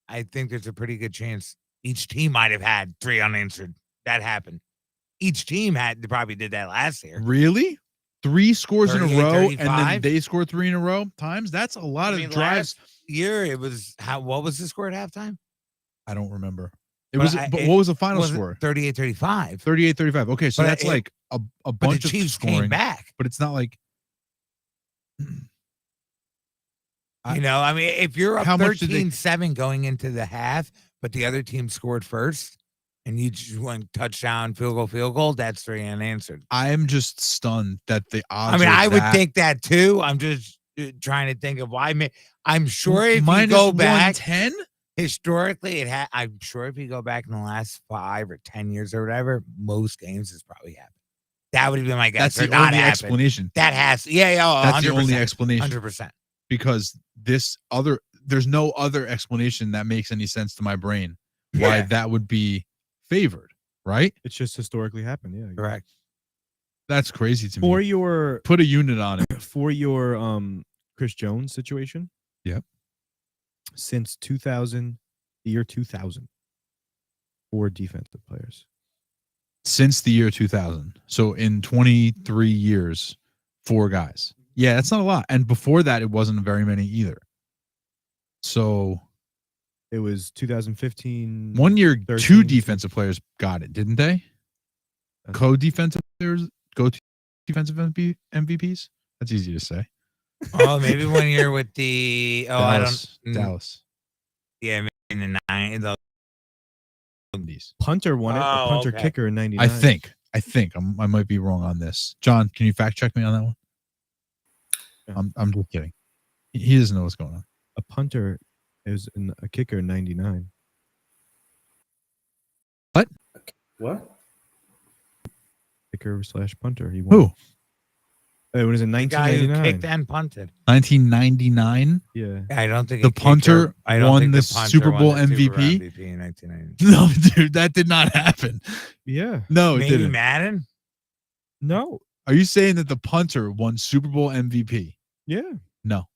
I think there's a pretty good chance each team might have had 3 unanswered. That happened. Each team probably did that last year. Really? 3 scores in a 38, row, and 35? then they score 3 in a row times? That's a lot I of mean, drives. last year it was what was the score at halftime? I don't remember. But But what was the final score? 38-35. 38-35. Okay, so But that's like a But bunch the of Chiefs scoring, came back. but it's not like You know, I mean, if you're up How much did they- 13-7 going into the half, but the other team scored first, and you just went touchdown, field goal, that's 3 unanswered. I am just stunned that the odds. I mean, are I would that- think that too. I'm just trying to think of why. I'm sure if you minus go back 110. historically, I'm sure if you go back in the last 5 or 10 years or whatever, most games has probably happened. That would have been my guess. That's or the not only happened. explanation. That has, yeah, That's 100%, the only explanation 100%. because there's no other explanation that makes any sense to my brain why Yeah. that would be favored. Right? It's just historically happened. Yeah. Correct. That's crazy to For me. your Put a unit on it. Chris Jones situation. Yep. Since the year 2000, 4 defensive players. Since the year 2000. So in 23 years, 4 guys. Yeah, that's not a lot. And before that, it wasn't very many either. So It was 2015. 1 year, 2 13, defensive players got it, didn't they? Co-defensive players, defensive MVPs. That's easy to say. Oh, maybe 1 year with the Dallas, I don't Dallas. Yeah, maybe in the 90s. Punter won it. The Oh, punter okay. kicker in 99. I think I might be wrong on this. John, can you fact check me on that one? Yeah. I'm just kidding. He doesn't know what's going on. A punter is a kicker in 99. What? Kicker / punter. He won. Who? It was in The guy who 1999. kicked and punted. 1999. Yeah. I don't think The a kicker- punter I don't won think the punter Super won Bowl the Super Bowl MVP? MVP in 1990. No, dude, that did not happen. Yeah. No, it Maybe didn't. Madden. No. Are you saying that the punter won Super Bowl MVP? Yeah. No.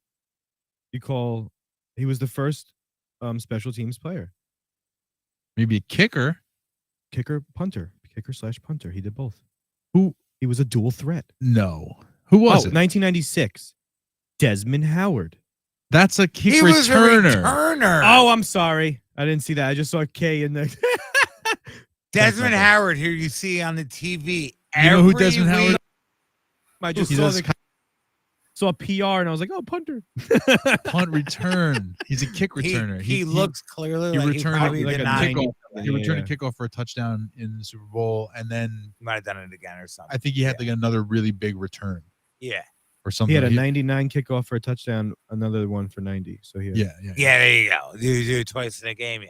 He was the first special teams player. Maybe a kicker. Kicker / punter. He did both. Who? He was a dual threat. No. Who was it? 1996. Desmond Howard. That's a kick He returner. was a returner. Oh, I'm sorry. I didn't see that. I just saw K in the. Desmond Howard here you see on the TV. You know who every Desmond Howard week. I just He saw does saw PR and I was like, oh, punter. punt return. He's a kick returner. He looks clearly he like he returned probably like did a not. 90. kickoff. He returned Yeah. a kickoff for a touchdown in the Super Bowl, and then Might have done it again or something. I think he had like another really big return Yeah. or something. He had a 99 kickoff for a touchdown, another one for 90. So he had, Yeah. Yeah, there you go. You do it twice in a game. Yeah.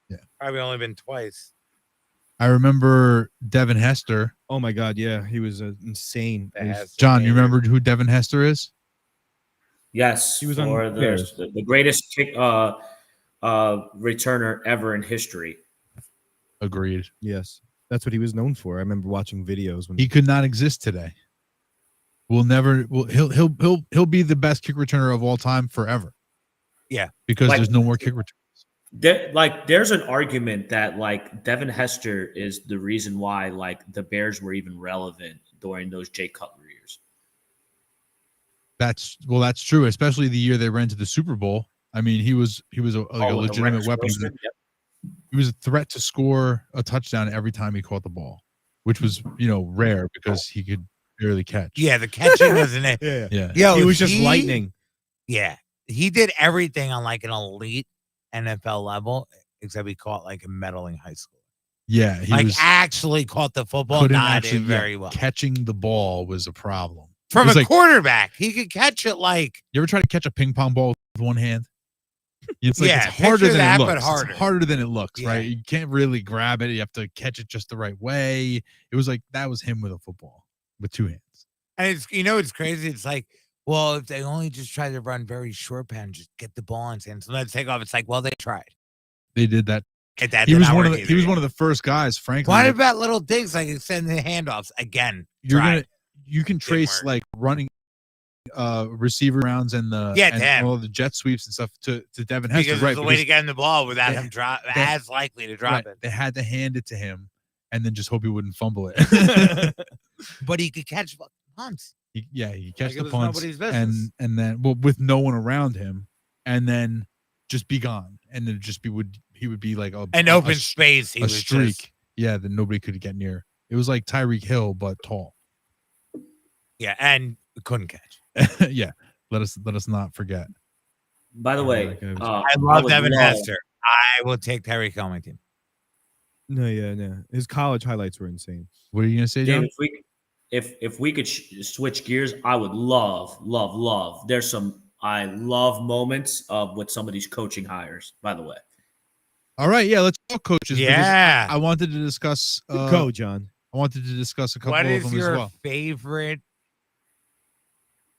Yeah. Probably only been twice. I remember Devin Hester. Oh my God, yeah, he was insane. It was- John, you remember who Devin Hester is? Yes, He was on for Bears. the greatest kick returner ever in history. Agreed. Yes, that's what he was known for. I remember watching videos when He could not exist today. We'll never. He'll be the best kick returner of all time forever. Yeah. Because Like- there's no more kick return. There's an argument that like Devin Hester is the reason why like the Bears were even relevant during those Jay Cutler years. That's true, especially the year they ran to the Super Bowl. I mean, he was a With the legitimate Rex weapon. Grossman, yep. He was a threat to score a touchdown every time he caught the ball, which was rare because he could barely catch. Yeah, the catching wasn't it. yeah, Yeah. Yo, he was just lightning. Yeah. He did everything on like an elite NFL level, except he caught like a meddling high school. Yeah. He Like was actually caught the football, couldn't not actually very well. catching the ball was a problem. From It was a like- quarterback, he could catch it like You ever try to catch a ping pong ball with one hand? It's like Yeah, it's harder picture than that, it but looks. harder. It's harder than it looks, Yeah. right? You can't really grab it. You have to catch it just the right way. It was like that was him with a football with two hands. and it's crazy. It's like, well, if they only just try to run very short pen, just get the ball in hands and let's take off. It's like, well, they tried. They did that. And that He did was not one of work the either. he was one of the first guys, frankly. What that about little things like extending the handoffs again? you're tried. gonna you can trace work. like running receiver rounds and the Yeah, and damn. all the jet sweeps and stuff to Devin Hester, Because right? it's the way to get him the ball without they- him drop they- as likely to drop right, it. they had to hand it to him and then just hope he wouldn't fumble it. But he could catch punts. he catch Like it the was punts nobody's business. and then with no one around him and then just be gone and then just he would be like An open space. He a was streak. just, Yeah, that nobody could get near. It was like Tyreek Hill but tall. yeah, and couldn't catch. Yeah, let us not forget. By the Yeah, way, that guy was- I love would Devin love- Hester. I will take Tyreek Hill on my team. No. His college highlights were insane. What are you gonna say, Dave, John? if we could switch gears, I would love. There's some I love moments with some of these coaching hires. By the way, All right, yeah, let's talk coaches. because Yeah. I wanted to discuss. Go, John. I wanted to discuss a couple What of is them your as well. favorite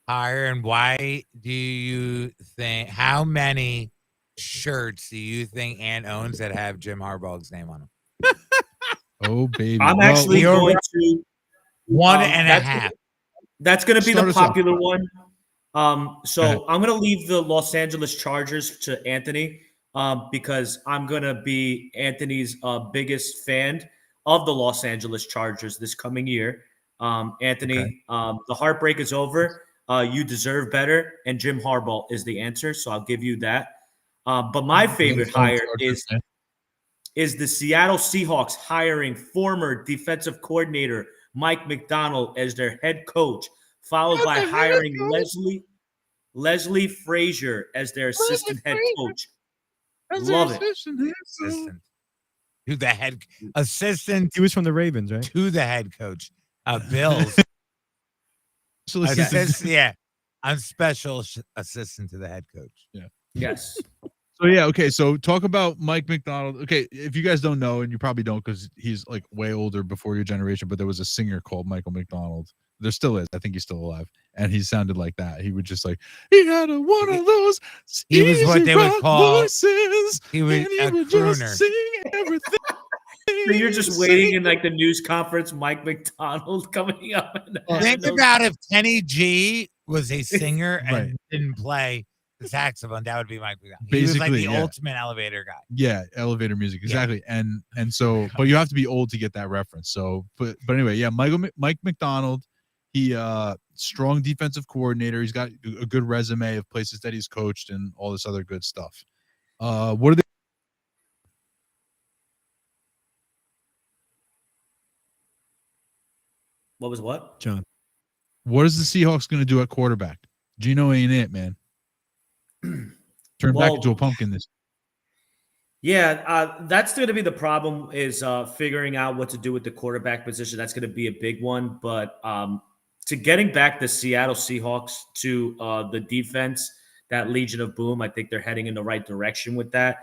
hire and why do you think, how many shirts do you think Ant owns that have Jim Harbaugh's name on them? Oh baby, I'm Well, actually you're going to One and a that's- half. That's going to be Start the us off. popular one. Go So ahead. I'm going to leave the Los Angeles Chargers to Anthony because I'm going to be Anthony's biggest fan of the Los Angeles Chargers this coming year. Anthony, Okay. the heartbreak is over. You deserve better, and Jim Harbaugh is the answer. So I'll give you that. But my favorite hire Chargers, man. is the Seattle Seahawks hiring former defensive coordinator Mike McDonald as their head coach, followed by hiring Leslie Frazier as their assistant head coach. Love it. Assistant to the head assistant He was from the Ravens, right? to the head coach. Bills. Yeah. I'm special assistant to the head coach. Yes. So yeah, okay. So talk about Mike McDonald. Okay, if you guys don't know, and you probably don't because he's like way older before your generation, but there was a singer called Michael McDonald. There still is. I think he's still alive. And he sounded like that. He would just like he had one of those. He was what they would call voices, he was and he a would crooner. just sing everything. So you're just waiting in like the news conference, Mike McDonald coming up. Think about if Kenny G was a singer and Right. didn't play the saxophone, that would be Mike McDonald. He was like Basically, the yeah. ultimate elevator guy. Yeah, elevator music, exactly. And so, but you have to be old to get that reference. So, but anyway, yeah, Mike McDonald, he strong defensive coordinator. He's got a good resume of places that he's coached and all this other good stuff. What are they? What was what? John. What is the Seahawks going to do at quarterback? Gino ain't it, man. Turn back into a pumpkin this. Yeah, that's going to be the problem is figuring out what to do with the quarterback position. That's going to be a big one. But to getting back the Seattle Seahawks to the defense, that Legion of Boom, I think they're heading in the right direction with that.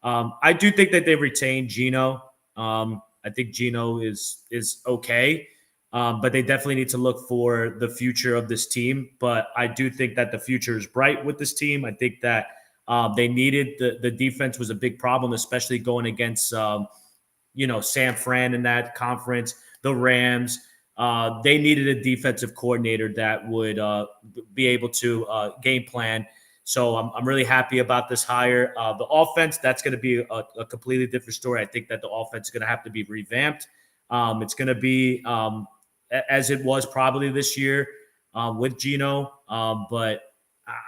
I do think that they retained Gino. I think Gino is okay. But they definitely need to look for the future of this team. But I do think that the future is bright with this team. I think that they needed the defense was a big problem, especially going against, San Fran in that conference, the Rams. They needed a defensive coordinator that would be able to game plan. So I'm really happy about this hire. The offense, that's going to be a completely different story. I think that the offense is going to have to be revamped. It's going to be as it was probably this year with Gino. But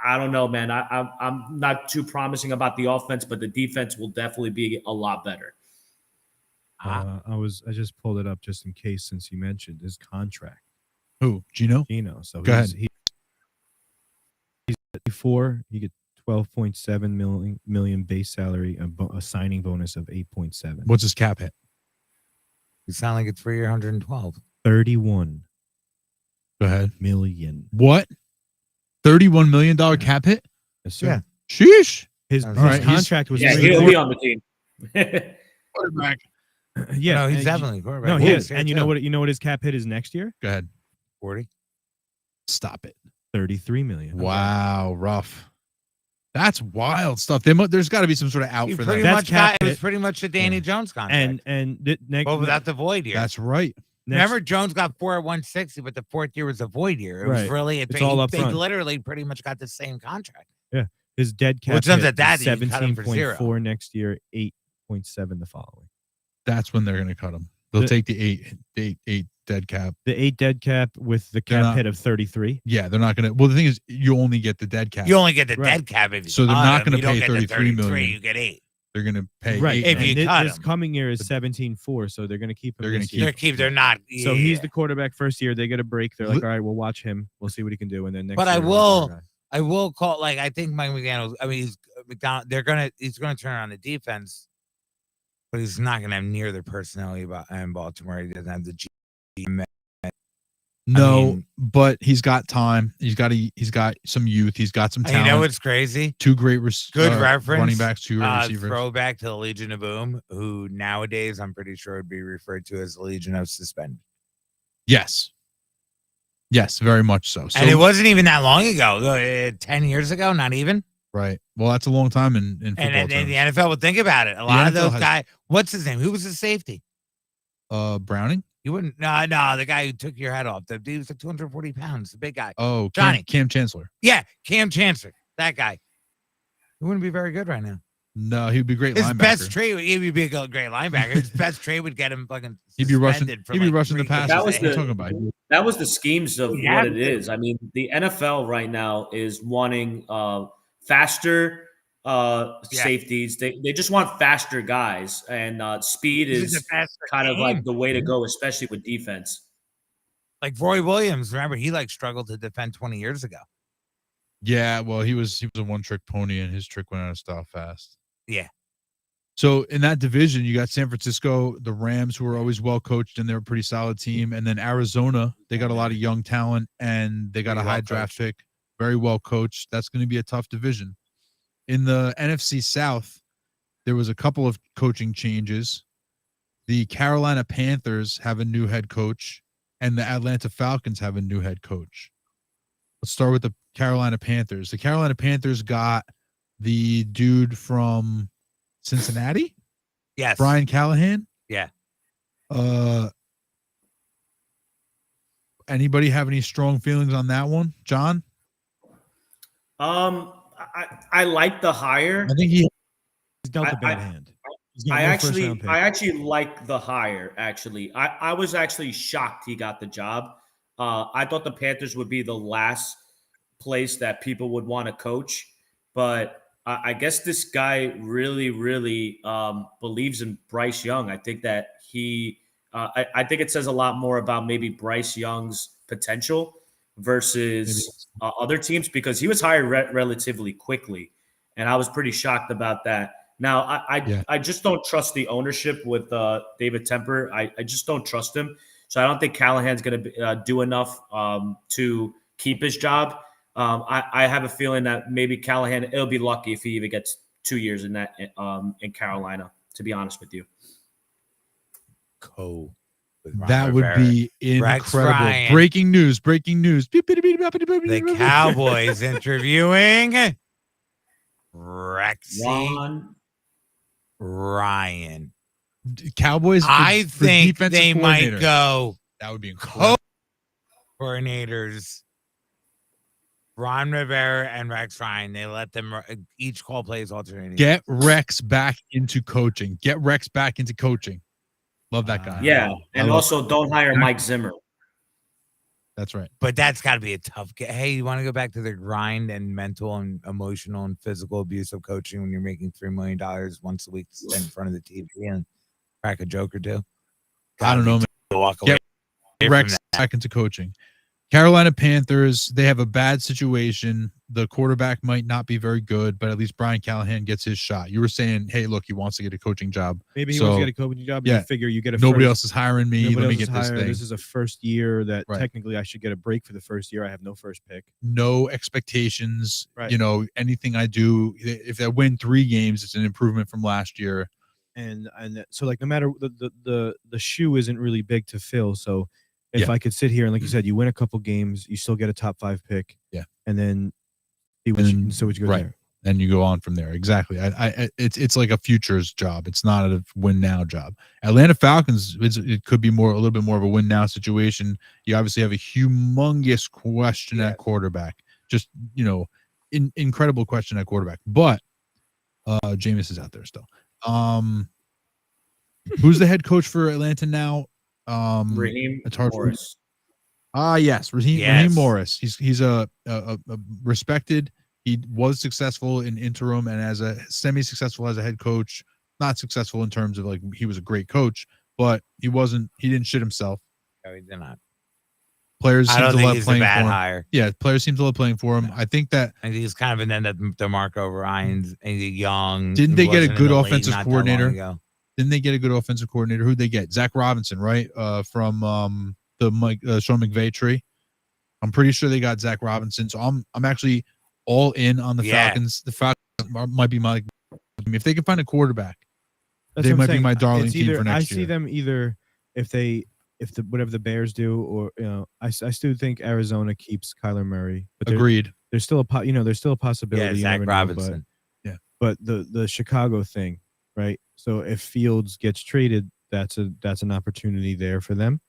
I don't know, man. I'm not too promising about the offense, but the defense will definitely be a lot better. I just pulled it up just in case since you mentioned his contract. Who? Gino? Gino. So Go ahead. He's before he get 12.7 million base salary, a signing bonus of 8.7. What's his cap hit? You sound like it's 312. 31 Go ahead. million. What? $31 million cap hit? Yes, sir. Yeah. Sheesh. His All right, contract was Yeah, three- he'll be on the team. Quarterback. yeah. No, he's and- definitely quarterback. No, Yeah, he is. sure, And you too. know what his cap hit is next year? Go ahead. 40. Stop it. 33 million. Wow, rough. That's wild stuff. There's got to be some sort of out He for pretty that. That's much got cap it was hit. pretty much a Danny Yeah. Jones contract. And next, Well, without the void year. That's right. Remember, Jones got 4 at 160, but the fourth year was a void year. It was Right. really It's all up They front. literally pretty much got the same contract. his dead cap Which comes hit at that, is you cut him for zero. 17.4 next year, 8.7 the following. That's when they're going to cut him. They'll The- take the eight dead cap. The 8 dead cap with the They're cap not- hit of 33. Yeah, they're not going to. Well, the thing is, you only get the dead cap. You only get the Right. dead cap if you So they're cut not him. gonna You don't pay get the 33 million. You get 8. They're going to pay Right. eight If million. you cut this him. coming year is 17.4, so they're going to keep him. They're gonna this keep year. They're not. So he's yeah. the quarterback first year. They get a break. They're like, Li- all right, we'll watch him. We'll see what he can do. And then next But I year, will- another guy. I will call I think Mike McDaniel. I mean, he's McDonald. He's gonna turn on the defense, but he's not gonna have near the personality in Baltimore. He doesn't have the GM. No, mean- but he's got time. He's got some youth. He's got some And talent. you know what's crazy? Two great Good reference. running backs, two great receivers. Throwback to the Legion of Boom, who nowadays I'm pretty sure would be referred to as the Legion of Suspended. Yes, very much so. So And it wasn't even that long ago. 10 years ago, not even. right. Well, that's a long time in football And terms. the NFL would think about it. A lot of NFL those has- guys. What's his name? Who was the safety? Browning. You wouldn't. No, the guy who took your head off. He was like 240 pounds. The big guy. Oh, Johnny. Cam Chancellor. Yeah, Cam Chancellor. That guy. He wouldn't be very good right now. No, he'd be a great His linebacker. best trade, he'd be a great linebacker. His best trade would get him fucking. He'd be rushing. suspended for He'd be like rushing the 3 passes. That was What are you the- talking about? That was the schemes of Yeah, what it is. I mean, the NFL right now is wanting faster, safeties. They just want faster guys, and speed This is a is faster kind of like game. the way to go, especially with defense. Like Roy Williams, remember he like struggled to defend 20 years ago. Yeah, well, he was a one-trick pony, and his trick went out of style fast. Yeah. So in that division, you got San Francisco, the Rams, who are always well coached, and they're a pretty solid team. And then Arizona, they got a lot of young talent, and they got Pretty a high well draft pick, very well coached. That's going to be a tough division. In the NFC South, there was a couple of coaching changes. The Carolina Panthers have a new head coach, and the Atlanta Falcons have a new head coach. Let's start with the Carolina Panthers. The Carolina Panthers got the dude from Cincinnati, Yes. Brian Callahan. Yeah. Anybody have any strong feelings on that one, John? I like the hire. I think he's dealt a bad hand. He's got no first-round pick. I actually like the hire. Actually, I was actually shocked he got the job. I thought the Panthers would be the last place that people would want to coach, but I guess this guy really, really believes in Bryce Young. I think that I think it says a lot more about maybe Bryce Young's potential versus other teams, because he was hired relatively quickly, and I was pretty shocked about that. Now, I just don't trust the ownership with David Temper. I just don't trust him. So I don't think Callahan's going to do enough to keep his job. I have a feeling that maybe Callahan, it'll be lucky if he even gets 2 years in in Carolina, to be honest with you. That would be incredible. Breaking news. The Cowboys interviewing Ryan. Cowboys. I think they might go. That would be incredible. Coordinators, Ron Rivera and Rex Ryan. They let them each call plays alternating. Get Rex back into coaching. Love that guy. Yeah, and also don't hire Mike Zimmer. That's right. But that's got to be a tough game. Hey, you want to go back to the grind and mental and emotional and physical abuse of coaching when you're making $3 million once a week to stand in front of the TV and crack a joke or two? I don't know, man. Walk away. Get Rex back into coaching. Carolina Panthers, they have a bad situation. The quarterback might not be very good, but at least Brian Callahan gets his shot. You were saying, hey, look, he wants to get a coaching job. Maybe he wants to get a coaching job. Yeah. You figure you get a nobody else is hiring me. Let me get this thing. This is a first year that technically I should get a break for the first year. I have no first pick. No expectations. Right. You know, anything I do, if I win 3 games, it's an improvement from last year. And so like no matter the shoe isn't really big to fill. So if I could sit here and like you said, you win a couple games, you still get a top 5 pick. Yeah. And then see what you go there. And you go on from there. Exactly. It's like a futures job. It's not a win now job. Atlanta Falcons, it could be a little bit more of a win now situation. You obviously have a humongous question at quarterback. Just, incredible question at quarterback. But Jameis is out there still. Who's the head coach for Atlanta now? Raheem Morris. Yes, Raheem Morris. He's a respected. He was successful in interim and as a semi-successful as a head coach. Not successful in terms of like he was a great coach, but he didn't shit himself. No, he did not. Players I seem don't to think love he's a playing bad for him. hire. Yeah, players seem to love playing for him. I think he's kind of an end at DeMarco Ryans, young. Didn't they get a good offensive coordinator? Didn't they get a good offensive coordinator? Who'd they get? Zach Robinson, right? From the Sean McVay tree. I'm pretty sure they got Zach Robinson. So I'm actually all in on the Falcons. The Falcons might be my. If they can find a quarterback, they might be my darling team for next year. I see them either if whatever the Bears do, or I still think Arizona keeps Kyler Murray. But agreed. There's still a possibility. Yeah, Zach Robinson. But the Chicago thing, right? So if Fields gets traded, that's an opportunity there for them.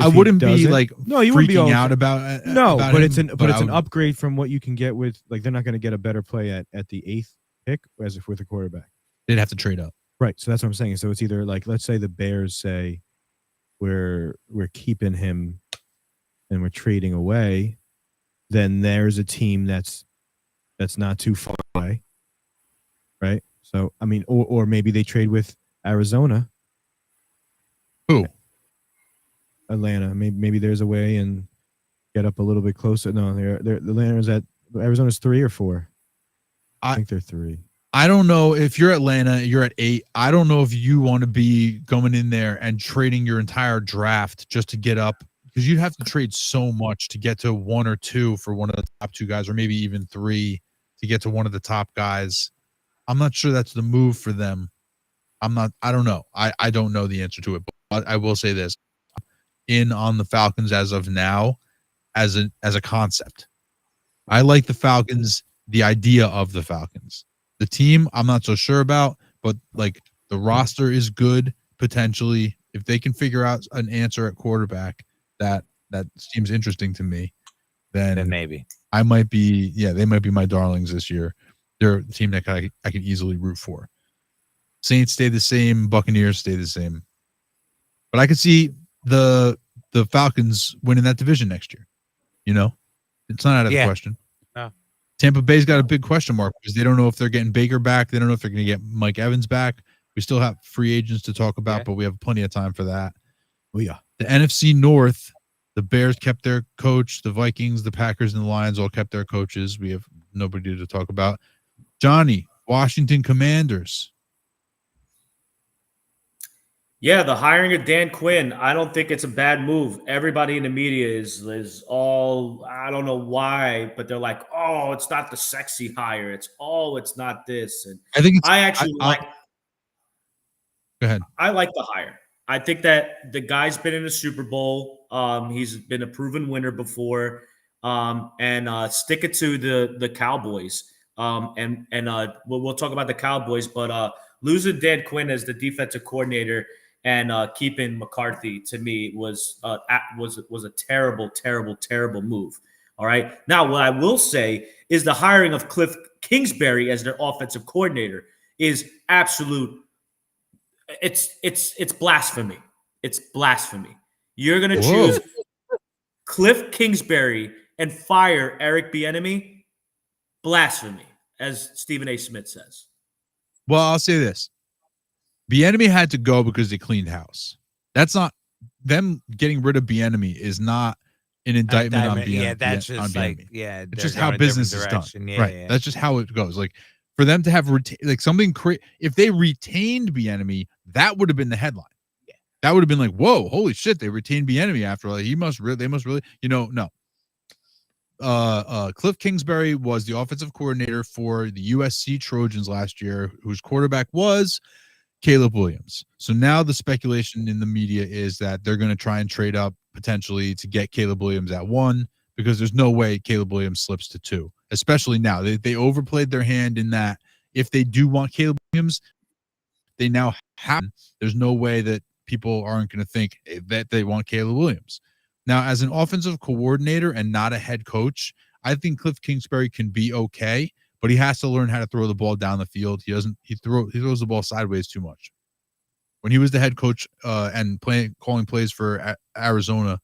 I wouldn't be like you wouldn't be out about but him, it's an upgrade from what you can get with, like, they're not going to get a better play at the 8th pick as if with a quarterback. They'd have to trade up. Right. So that's what I'm saying. So it's either like, let's say the Bears say we're keeping him and we're trading away, then there's a team that's not too far away. So I mean, or maybe they trade with Arizona, Who? Atlanta. Maybe there's a way and get up a little bit closer. No, Arizona's 3 or 4. I think they're 3. I don't know if you're Atlanta, you're at 8. I don't know if you want to be going in there and trading your entire draft just to get up, because you'd have to trade so much to get to 1 or 2 for one of the top 2 guys, or maybe even 3 to get to one of the top guys. I'm not sure that's the move for them. I don't know. I don't know the answer to it, but I will say this: in on the Falcons as of now, as a concept. I like the Falcons, the idea of the Falcons. The team, I'm not so sure about, but like the roster is good potentially. If they can figure out an answer at quarterback that seems interesting to me, then maybe I might be, they might be my darlings this year. They're a team that I can easily root for. Saints stay the same, Buccaneers stay the same. But I could see the Falcons winning that division next year. You know? It's not out of the question. No. Tampa Bay's got a big question mark because they don't know if they're getting Baker back. They don't know if they're going to get Mike Evans back. We still have free agents to talk about, but we have plenty of time for that. Oh, yeah. The NFC North, the Bears kept their coach. The Vikings, the Packers, and the Lions all kept their coaches. We have nobody to talk about. Johnny, Washington Commanders. Yeah, the hiring of Dan Quinn, I don't think it's a bad move. Everybody in the media is all, I don't know why, but they're like, oh, it's not the sexy hire. It's not this. And I think I actually like. Go ahead. I like the hire. I think that the guy's been in a Super Bowl. He's been a proven winner before. And stick it to the Cowboys. We'll talk about the Cowboys, but losing Dan Quinn as the defensive coordinator and keeping McCarthy, to me, was a terrible, terrible, terrible move. All right. Now, what I will say is the hiring of Cliff Kingsbury as their offensive coordinator is absolute. It's blasphemy. It's blasphemy. You're gonna choose Cliff Kingsbury and fire Eric Bieniemy? Blasphemy, as Stephen A. Smith says. Well, I'll say this. Bieniemy had to go because they cleaned house. That's not them getting rid of Bieniemy is not an indictment on Bieniemy. Yeah, that's just like, it's just how business is done. Yeah, right. Yeah. That's just how it goes. Like for them to have like something if they retained Bieniemy, that would have been the headline. Yeah. That would have been like, whoa, holy shit, they retained Bieniemy after like they must really, no. Cliff Kingsbury was the offensive coordinator for the USC Trojans last year, whose quarterback was Caleb Williams. So now the speculation in the media is that they're going to try and trade up potentially to get Caleb Williams at 1, because there's no way Caleb Williams slips to 2, especially now. They overplayed their hand in that if they do want Caleb Williams, they now have. There's no way that people aren't going to think that they want Caleb Williams. Now, as an offensive coordinator and not a head coach, I think Cliff Kingsbury can be okay, but he has to learn how to throw the ball down the field. He throws the ball sideways too much. When he was the head coach and calling plays for Arizona,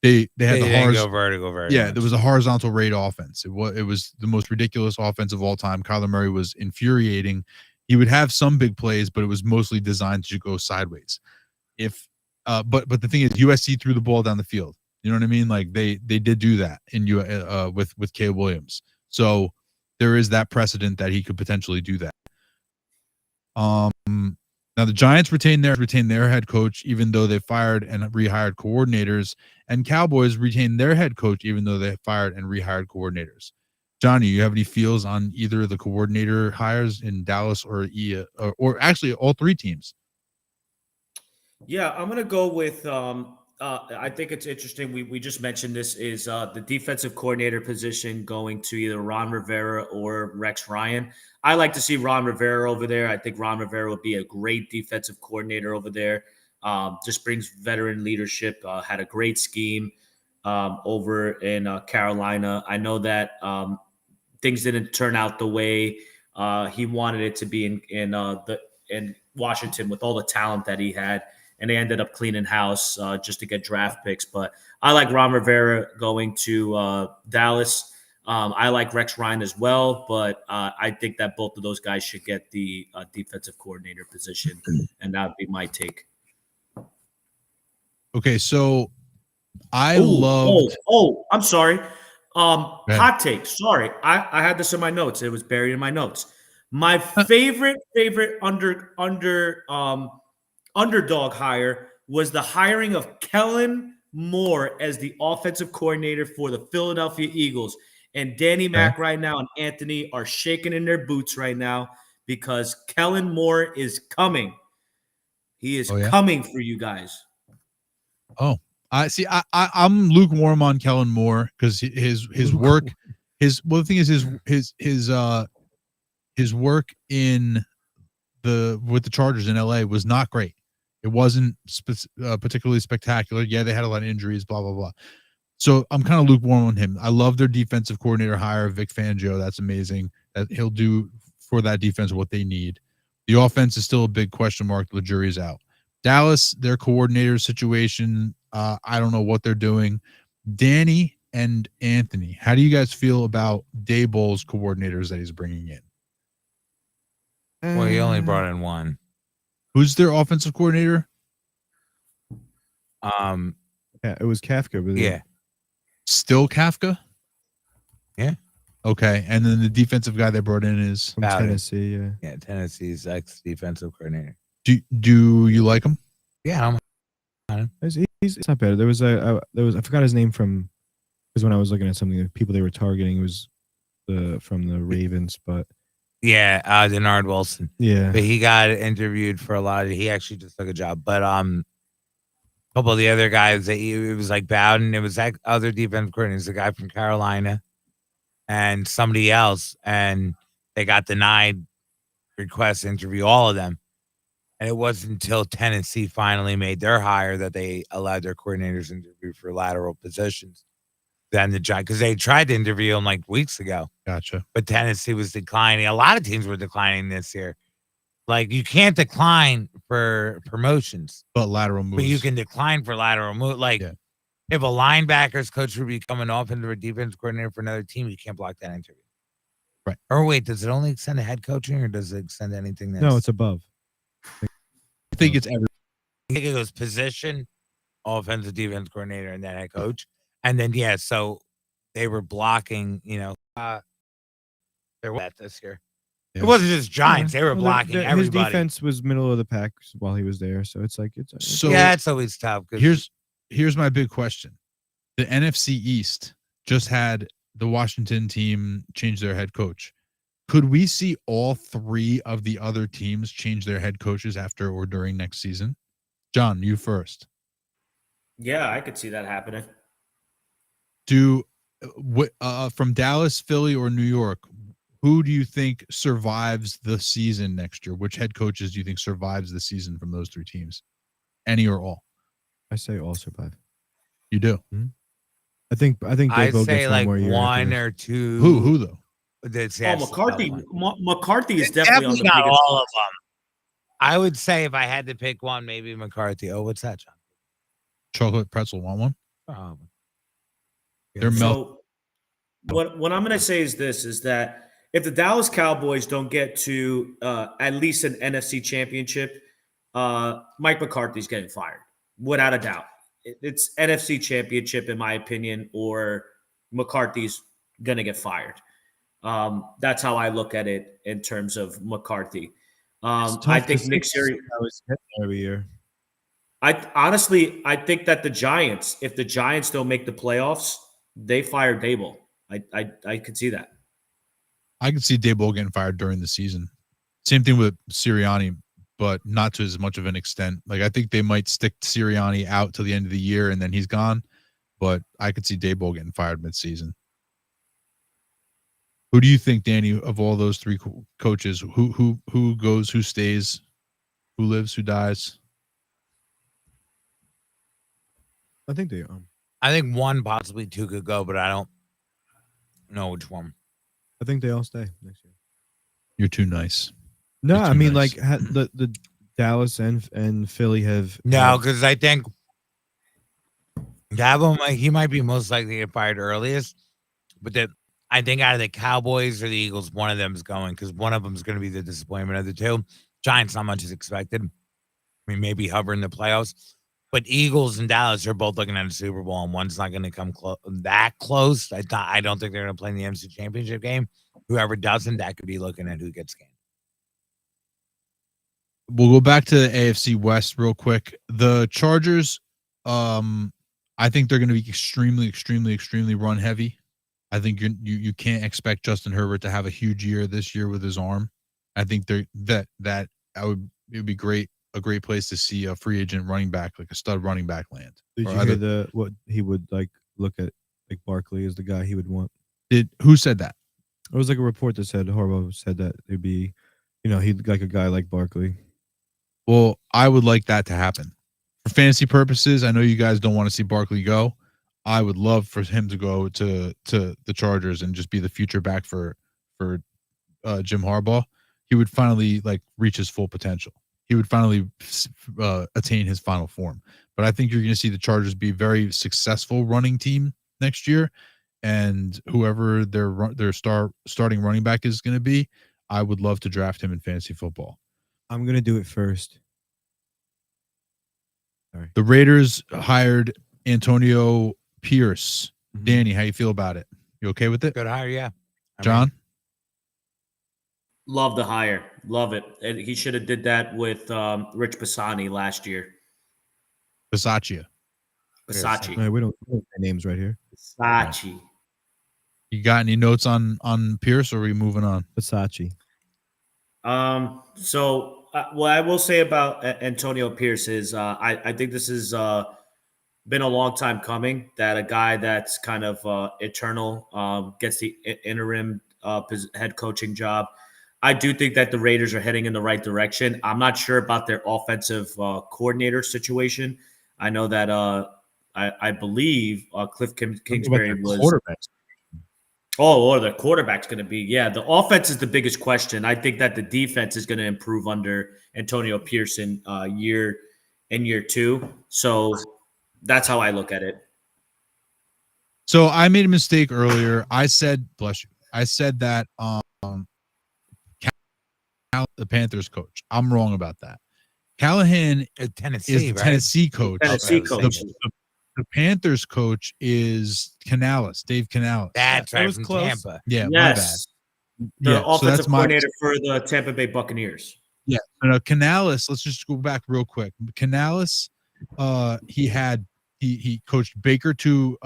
they had go vertical. Yeah, there was a horizontal rate offense. It was the most ridiculous offense of all time. Kyler Murray was infuriating. He would have some big plays, but it was mostly designed to go sideways. But the thing is, USC threw the ball down the field. You know what I mean? Like they did do that with Caleb Williams. So there is that precedent that he could potentially do that. Now the Giants retain their head coach, even though they fired and rehired coordinators, and Cowboys retain their head coach, even though they fired and rehired coordinators. Johnny, you have any feels on either of the coordinator hires in Dallas or actually all 3 teams? Yeah, I'm going to go with I think it's interesting. We just mentioned this is the defensive coordinator position going to either Ron Rivera or Rex Ryan. I like to see Ron Rivera over there. I think Ron Rivera would be a great defensive coordinator over there. Just brings veteran leadership, had a great scheme over in Carolina. I know that things didn't turn out the way he wanted it to be in Washington with all the talent that he had. And they ended up cleaning house just to get draft picks. But I like Ron Rivera going to Dallas. I like Rex Ryan as well, but I think that both of those guys should get the defensive coordinator position, and that would be my take. Okay, so I Ooh, loved. I'm sorry. ahead. Hot take. Sorry, I had this in my notes. It was buried in my notes. My favorite underdog hire was the hiring of Kellen Moore as the offensive coordinator for the Philadelphia Eagles. And Danny Mac right now and Anthony are shaking in their boots right now because Kellen Moore is coming. He is coming for you guys. Oh, I see. I'm lukewarm on Kellen Moore because his work, the thing is his work in with the Chargers in LA was not great. It wasn't particularly spectacular. Yeah, they had a lot of injuries, blah blah blah. So I'm kind of lukewarm on him. I love their defensive coordinator hire, Vic Fangio. That's amazing. That he'll do for that defense what they need. The offense is still a big question mark. The jury's out. Dallas, their coordinator situation, I don't know what they're doing. Danny and Anthony, how do you guys feel about Daboll's coordinators that he's bringing in? Well, he only brought in one. Who's their offensive coordinator? Yeah, it was Kafka. But Yeah. Still Kafka? Yeah. Okay, and then the defensive guy they brought in is from Tennessee. Yeah. Yeah, Tennessee's ex-defensive coordinator. Do you like him? Yeah, It's not bad. There was I forgot his name from because when I was looking at something, the people they were targeting was from the Ravens, but yeah, Denard Wilson. yeah, But he got interviewed for a lot of. He actually just took a job, but a couple of the other guys it was like Bowden. It was that other defensive coordinator, the guy from Carolina, and somebody else, and they got denied requests to interview all of them. And it wasn't until Tennessee finally made their hire that they allowed their coordinators to interview for lateral positions. Then because they tried to interview him like weeks ago. Gotcha. But Tennessee was declining. A lot of teams were declining this year. Like you can't decline for promotions, but lateral moves. But you can decline for lateral move. Like if a linebackers coach would be coming off into a defense coordinator for another team, you can't block that interview. Right. Or wait, does it only extend to head coaching or does it extend to anything that's no, it's above. I think it's every. I think it goes position, offensive defense coordinator, and then head coach. And then so they were blocking, they were at this year. Yeah. It wasn't just Giants; they were blocking everybody. His defense was middle of the pack while he was there, so it's like so. Yeah, it's always tough. Here's my big question: the NFC East just had the Washington team change their head coach. Could we see all three of the other teams change their head coaches after or during next season? John, you first. Yeah, I could see that happening. From Dallas, Philly, or New York, who do you think survives the season next year? Which head coaches do you think survives the season from those three teams? Any or all? I say all survive. You do? Mm-hmm. I think I'd Daboll say gets like one more year one or two. Who though? McCarthy. McCarthy is definitely on the not biggest. all of them. I would say if I had to pick one, maybe McCarthy. Oh, what's that, John? Chocolate pretzel. Want one? They're so what I'm going to say is this: is that if the Dallas Cowboys don't get to at least an NFC Championship, Mike McCarthy's getting fired without a doubt. It's NFC Championship, in my opinion, or McCarthy's going to get fired. That's how I look at it in terms of McCarthy. I think Nick Sirianni was every year. I think that the Giants, if the Giants don't make the playoffs, they fire Daboll. I could see that. I could see Daboll getting fired during the season. Same thing with Sirianni, but not to as much of an extent. Like I think they might stick Sirianni out till the end of the year and then he's gone. But I could see Daboll getting fired mid-season. Who do you think, Danny, of all those three coaches, who goes, who stays, who lives, who dies? I think they I think one, possibly two could go, but I don't know which one. I think they all stay next year. You're too nice. No, You're too I mean nice. like the Dallas and Philly have no, because I think Dabo he might be most likely to get fired earliest, but I think out of the Cowboys or the Eagles, one of them is going because one of them is going to be the disappointment of the two. Giants, not much is expected. I mean, maybe hover in the playoffs, but Eagles and Dallas are both looking at a Super Bowl, and one's not going to come that close. I don't think they're going to play in the NFC Championship game. Whoever doesn't, that could be looking at who gets game. We'll go back to the AFC West real quick. The Chargers, I think they're going to be extremely run heavy. I think you can't expect Justin Herbert to have a huge year this year with his arm. I think it would be great, a great place to see a free agent running back, like a stud running back land. Did you hear what he would like look at, like Barkley is the guy he would want? Who said that? It was like a report that said Harbaugh said that it'd be, he'd like a guy like Barkley. Well, I would like that to happen. For fantasy purposes, I know you guys don't want to see Barkley go. I would love for him to go to the Chargers and just be the future back for Jim Harbaugh. He would finally reach his full potential. He would finally attain his final form. But I think you're going to see the Chargers be a very successful running team next year, and whoever their starting running back is going to be, I would love to draft him in fantasy football. I'm going to do it first. Sorry. The Raiders hired Antonio Pierce. Mm-hmm. Danny, how you feel about it? You okay with it? Good hire, yeah. John? Love the hire. Love it. And he should have did that with Rich Pisani last year. Bisaccia. Bisaccia. We don't know names right here. Bisaccia. You got any notes on Pierce, or are we moving on? Versace. So what I will say about Antonio Pierce is I think this has been a long time coming, that a guy that's kind of eternal gets the interim head coaching job. I do think that the Raiders are heading in the right direction. I'm not sure about their offensive coordinator situation. I know that I believe Cliff Kingsbury was quarterbacks. Or the quarterback's going to be. Yeah, the offense is the biggest question. I think that the defense is going to improve under Antonio Pierce in year 2. So that's how I look at it. So I made a mistake earlier. I said, bless you. I said that the Panthers coach. I'm wrong about that. Callahan Tennessee, is the right? Tennessee coach. Tennessee coach. The Panthers coach is Canales, Dave Canales. That's right, was from close. Tampa. Yeah, Yes. The my bad. offensive coordinator for the Tampa Bay Buccaneers. Yeah, Canales. Let's just go back real quick. Canales, he coached Baker to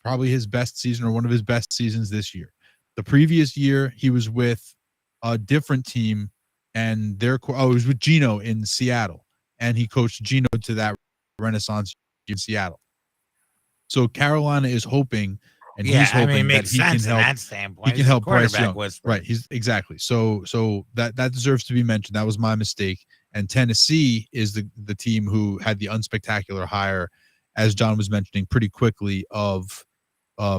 probably his best season, or one of his best seasons this year. The previous year, he was with a different team, and he was with Geno in Seattle, and he coached Geno to that renaissance in Seattle. So Carolina is hoping, and he's hoping that he can help. That standpoint. He can help Bryce Young. Whisperer. Right. He's exactly. So that deserves to be mentioned. That was my mistake. And Tennessee is the team who had the unspectacular hire, as John was mentioning, pretty quickly, of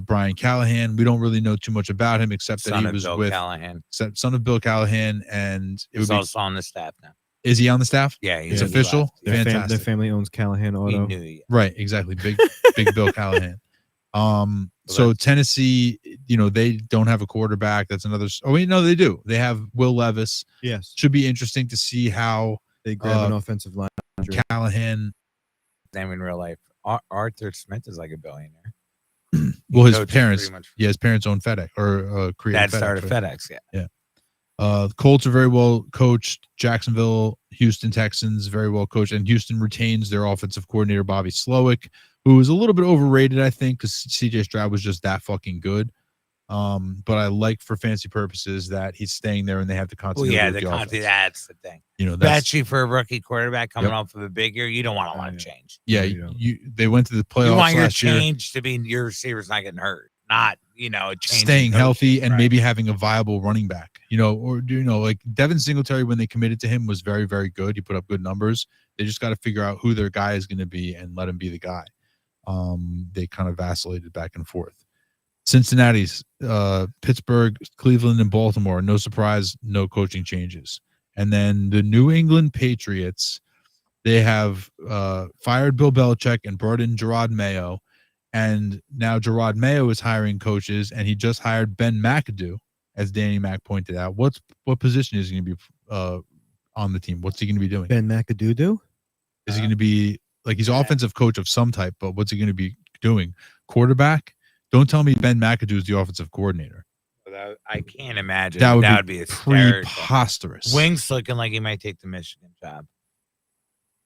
Brian Callahan. We don't really know too much about him, except that he was with Callahan. Son of Bill Callahan, and He's also on the staff now. Is he on the staff? Yeah, it's official. Their family owns Callahan Auto. Right, exactly. Big Bill Callahan. So Tennessee, they don't have a quarterback. That's another. Oh wait, no, they do. They have Will Levis. Yes, should be interesting to see how they grab an offensive line. Callahan. Name in real life. Arthur Smith is like a billionaire. Well, his parents own FedEx or created. Dad started FedEx. Yeah. The Colts are very well coached. Jacksonville, Houston Texans, very well coached, and Houston retains their offensive coordinator Bobby Slowick, who is a little bit overrated, I think, because CJ Stroud was just that fucking good. But I like, for fantasy purposes, that he's staying there and they have the continuity. Well, yeah, the continuity. That's the thing. Especially for a rookie quarterback coming off of a big year, you don't want a lot of change. Yeah, they went to the playoffs. You want your last change to be your receivers not getting hurt, not staying healthy and maybe having a viable running back. Like Devin Singletary, when they committed to him, was very, very good. He put up good numbers. They just got to figure out who their guy is going to be and let him be the guy. They kind of vacillated back and forth. Cincinnati's, Pittsburgh, Cleveland, and Baltimore. No surprise, no coaching changes. And then the New England Patriots, they have fired Bill Belichick and brought in Gerard Mayo. And now Gerard Mayo is hiring coaches, and he just hired Ben McAdoo, as Danny Mac pointed out. What position is he going to be on the team? What's he going to be doing? Ben McAdoo? Is he going to be like he's offensive coach of some type, but what's he going to be doing? Quarterback? Don't tell me Ben McAdoo is the offensive coordinator. I can't imagine. That would be preposterous. Wings looking like he might take the Michigan job.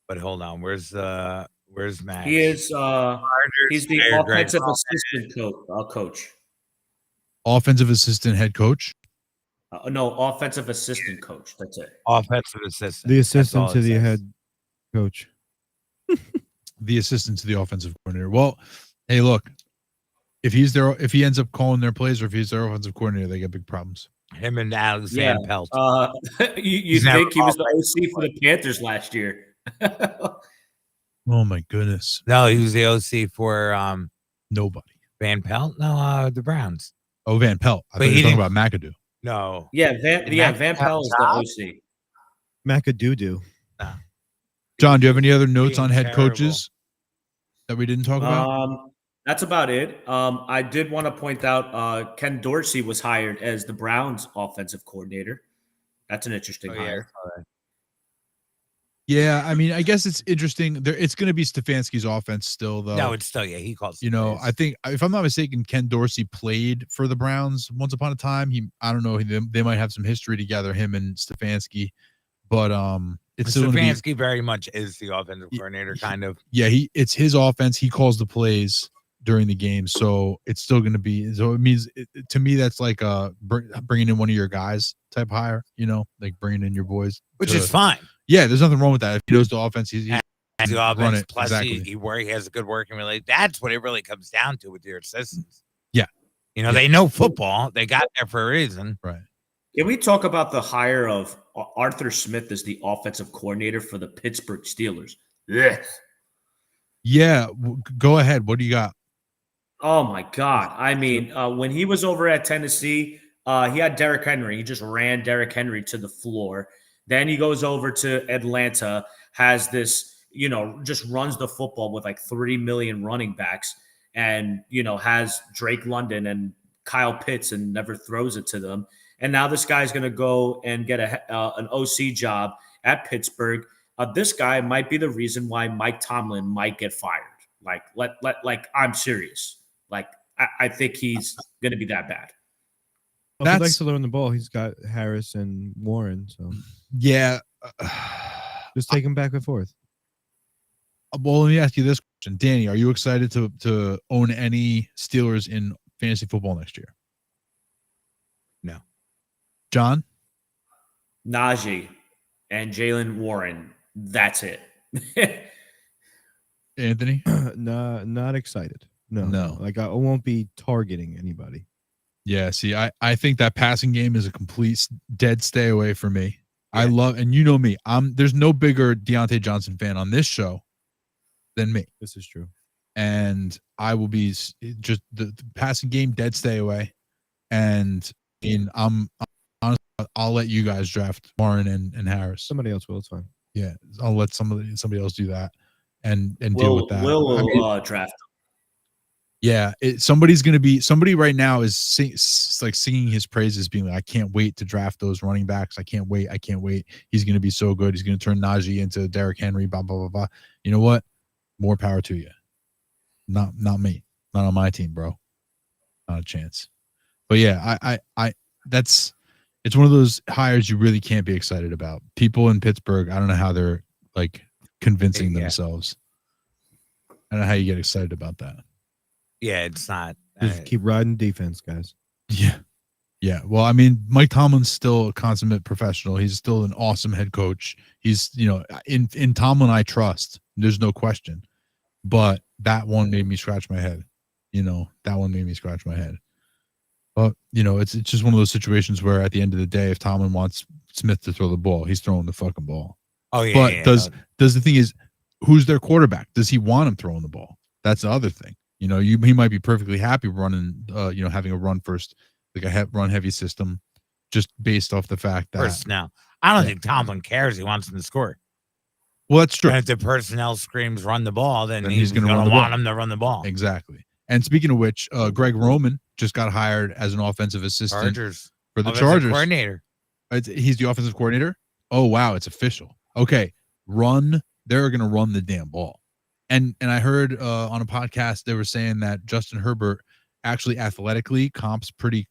But hold on, where's Max? He is. He's the offensive assistant coach. Offensive assistant head coach. No, offensive assistant coach. That's it. Offensive assistant. The assistant to the head coach. The assistant to the offensive coordinator. Well, hey, look, if he ends up calling their plays, or if he's their offensive coordinator, they get big problems. Him and Alex Van Pelt. You think he was the OC for the Panthers last year? Oh my goodness. No, he was the OC for nobody. Van Pelt? No, the Browns. Oh, Van Pelt. I thought you were talking about McAdoo. No. Yeah, Van Pelt is the OC. McAdoo. John, do you have any other notes on head coaches that we didn't talk about? That's about it. I did want to point out Ken Dorsey was hired as the Browns offensive coordinator. That's an interesting hire. Yeah, I mean, I guess it's interesting. It's going to be Stefanski's offense still, though. No, it's still, he calls. I think, if I'm not mistaken, Ken Dorsey played for the Browns once upon a time. I don't know, they might have some history together, him and Stefanski, but it's Stefanski very much is the offensive coordinator, kind of. Yeah, it's his offense. He calls the plays during the game, so it's still going to be. So it means to me that's like bringing in one of your guys type hire. Like bringing in your boys, which is fine. Yeah, there's nothing wrong with that. If he knows the offense, he's the offense. Plus, exactly. he has a good working relationship. That's what it really comes down to with your assistants. Yeah, they know football. They got there for a reason, right? Can we talk about the hire of Arthur Smith as the offensive coordinator for the Pittsburgh Steelers? Ugh. Yeah, go ahead. What do you got? Oh my God! I mean, when he was over at Tennessee, he had Derrick Henry. He just ran Derrick Henry to the floor. Then he goes over to Atlanta, has this, just runs the football with like 3 million running backs, and has Drake London and Kyle Pitts and never throws it to them. And now this guy's going to go and get an OC job at Pittsburgh. This guy might be the reason why Mike Tomlin might get fired. Like I'm serious. Like I think he's going to be that bad. Well, if he likes to learn the ball, he's got Harris and Warren. So yeah, just take him back and forth. Well, let me ask you this question, Danny: are you excited to own any Steelers in fantasy football next year? No. John? Najee and Jalen Warren. That's it. Anthony? Not excited. No. Like I won't be targeting anybody. Yeah, see, I think that passing game is a complete dead stay away for me. Yeah. I love, and you know me, there's no bigger Deontay Johnson fan on this show than me. This is true. And I will be just the passing game dead stay away. And I'm honestly, I'll let you guys draft Warren and Harris. Somebody else will. It's fine. Yeah, I'll let somebody else do that and deal with that. We'll draft them. Yeah, somebody right now is singing his praises, being like, I can't wait to draft those running backs. I can't wait. He's going to be so good. He's going to turn Najee into Derrick Henry, blah, blah, blah, blah. You know what? More power to you. Not me. Not on my team, bro. Not a chance. But yeah, it's one of those hires you really can't be excited about. People in Pittsburgh, I don't know how they're like convincing themselves. I don't know how you get excited about that. Yeah, it's not. Just keep riding defense, guys. Yeah. Yeah. Well, I mean, Mike Tomlin's still a consummate professional. He's still an awesome head coach. He's, in Tomlin, I trust. There's no question. But that one made me scratch my head. But, it's just one of those situations where at the end of the day, if Tomlin wants Smith to throw the ball, he's throwing the fucking ball. Oh, yeah. But does the thing is, who's their quarterback? Does he want him throwing the ball? That's the other thing. He might be perfectly happy running, having a run first, like a run heavy system, just based off the fact that personnel. I don't think Tomlin cares. He wants him to score. Well, that's true. And if the personnel screams run the ball, then he's going to want him to run the ball. Exactly. And speaking of which, Greg Roman just got hired as an offensive assistant Chargers for the offensive Chargers. coordinator. He's the offensive coordinator. Oh wow, it's official. Okay, they're going to run the damn ball. And I heard on a podcast they were saying that Justin Herbert actually athletically comps pretty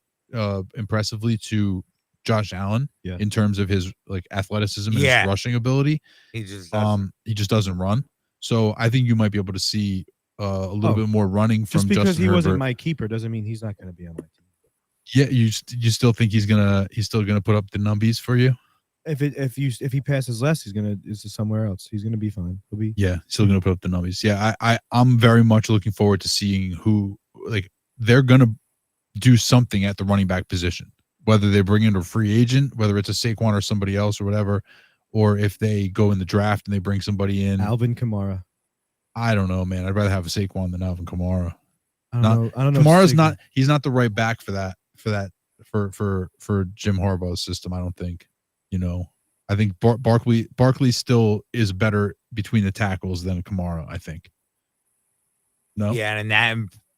impressively to Josh Allen in terms of his like athleticism and his rushing ability. He just doesn't run. So I think you might be able to see a little bit more running from just because Justin he Herbert. wasn't my keeper doesn't mean he's not going to be on my team. Yeah, you still think he's still gonna put up the numbies for you? If he passes less, he's somewhere else. He's gonna be fine. He'll be still gonna put up the numbies. Yeah, I'm very much looking forward to seeing who like they're gonna do something at the running back position. Whether they bring in a free agent, whether it's a Saquon or somebody else or whatever, or if they go in the draft and they bring somebody in. Alvin Kamara. I don't know, man. I'd rather have a Saquon than Alvin Kamara. I don't know. Kamara's not. He's not the right back for that. For Jim Harbaugh's system. I don't think. I think Barkley still is better between the tackles than Kamara. I think. No. Yeah, and that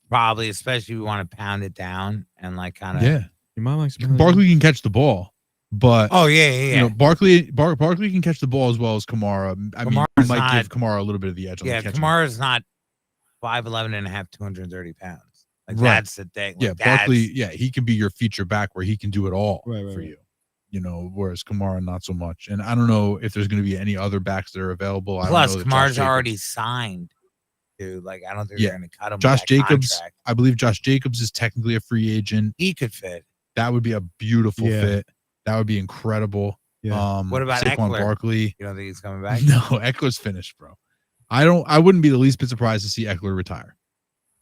probably, especially if we want to pound it down and like kind of. Yeah. Your mom likes Barkley can catch the ball, but yeah. Barkley can catch the ball as well as Kamara. I mean, you might give Kamara a little bit of the edge. On the catching. Kamara's not 5'11" and a half, 230 pounds. Like that's the thing. Like Barkley. Yeah, he can be your feature back where he can do it all for you. Whereas Kamara not so much. And I don't know if there's going to be any other backs that are available. Plus, Kamara's already signed. Dude, like I don't think they're going to cut him. Josh Jacobs, contract. I believe Josh Jacobs is technically a free agent. He could fit. That would be a beautiful fit. That would be incredible. Yeah. What about Saquon Eckler? Barkley? You don't think he's coming back? No, Eckler's finished, bro. I wouldn't be the least bit surprised to see Eckler retire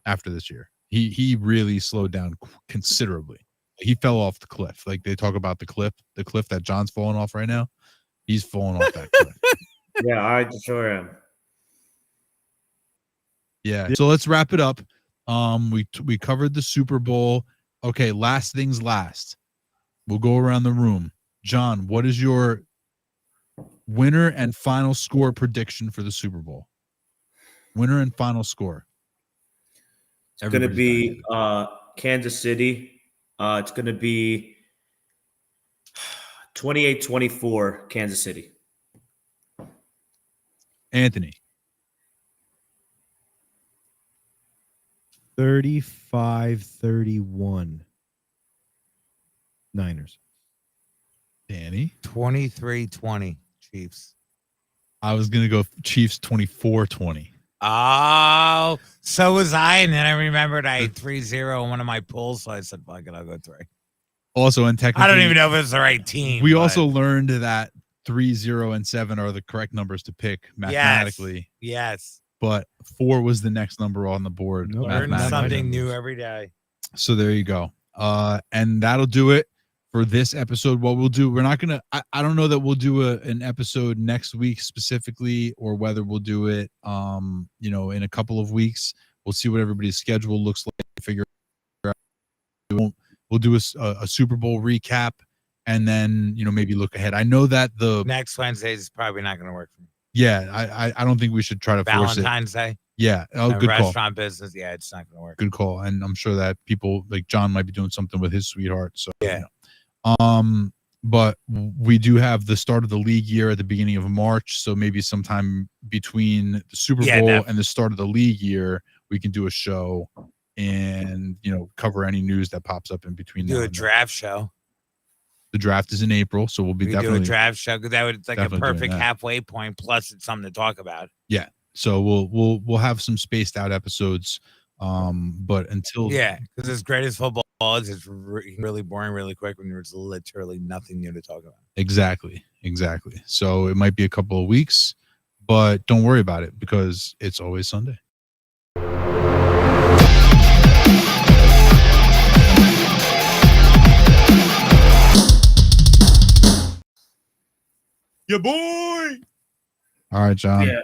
after this year. He really slowed down considerably. He fell off the cliff. Like they talk about the cliff that John's falling off right now. He's falling off that cliff. Yeah, I sure am. Yeah. So let's wrap it up. We covered the Super Bowl. Okay, last things last. We'll go around the room. John, what is your winner and final score prediction for the Super Bowl? Winner and final score. It's going to be Kansas City. It's going to be 28-24 Kansas City. Anthony. 35-31 Niners. Danny. 23-20 Chiefs. I was going to go Chiefs 24-20. Oh, so was I. And then I remembered I had 3-0 in one of my pools. So I said, fuck it, I'll go 3. Also, and technically, I don't even know if it's the right team. We also learned that 3, 0, and 7 are the correct numbers to pick mathematically. Yes. But 4 was the next number on the board. Learn something new every day. So there you go. And that'll do it for this episode. What we'll do, we're not going to, I don't know that we'll do an episode next week specifically, or whether we'll do it, in a couple of weeks. We'll see what everybody's schedule looks like. Figure out. We'll do a Super Bowl recap, and then, maybe look ahead. I know that the next Wednesday is probably not going to work for me. Yeah. I don't think we should try to force it. Valentine's Day. Yeah. Oh, good call. Restaurant business. Yeah, it's not going to work. Good call. And I'm sure that people like John might be doing something with his sweetheart. So, yeah. But we do have the start of the league year at the beginning of March. So maybe sometime between the Super Bowl and the start of the league year, we can do a show and, cover any news that pops up in between. Do a draft show. The draft is in April, so we'll be definitely do a draft show. That would like a perfect halfway point. Plus, it's something to talk about. Yeah. So we'll have some spaced out episodes. But until because as great as football is, it's really boring really quick when there's literally nothing new to talk about. Exactly. So it might be a couple of weeks, but don't worry about it because it's always Sunday. Your boy. All right, John. Yeah.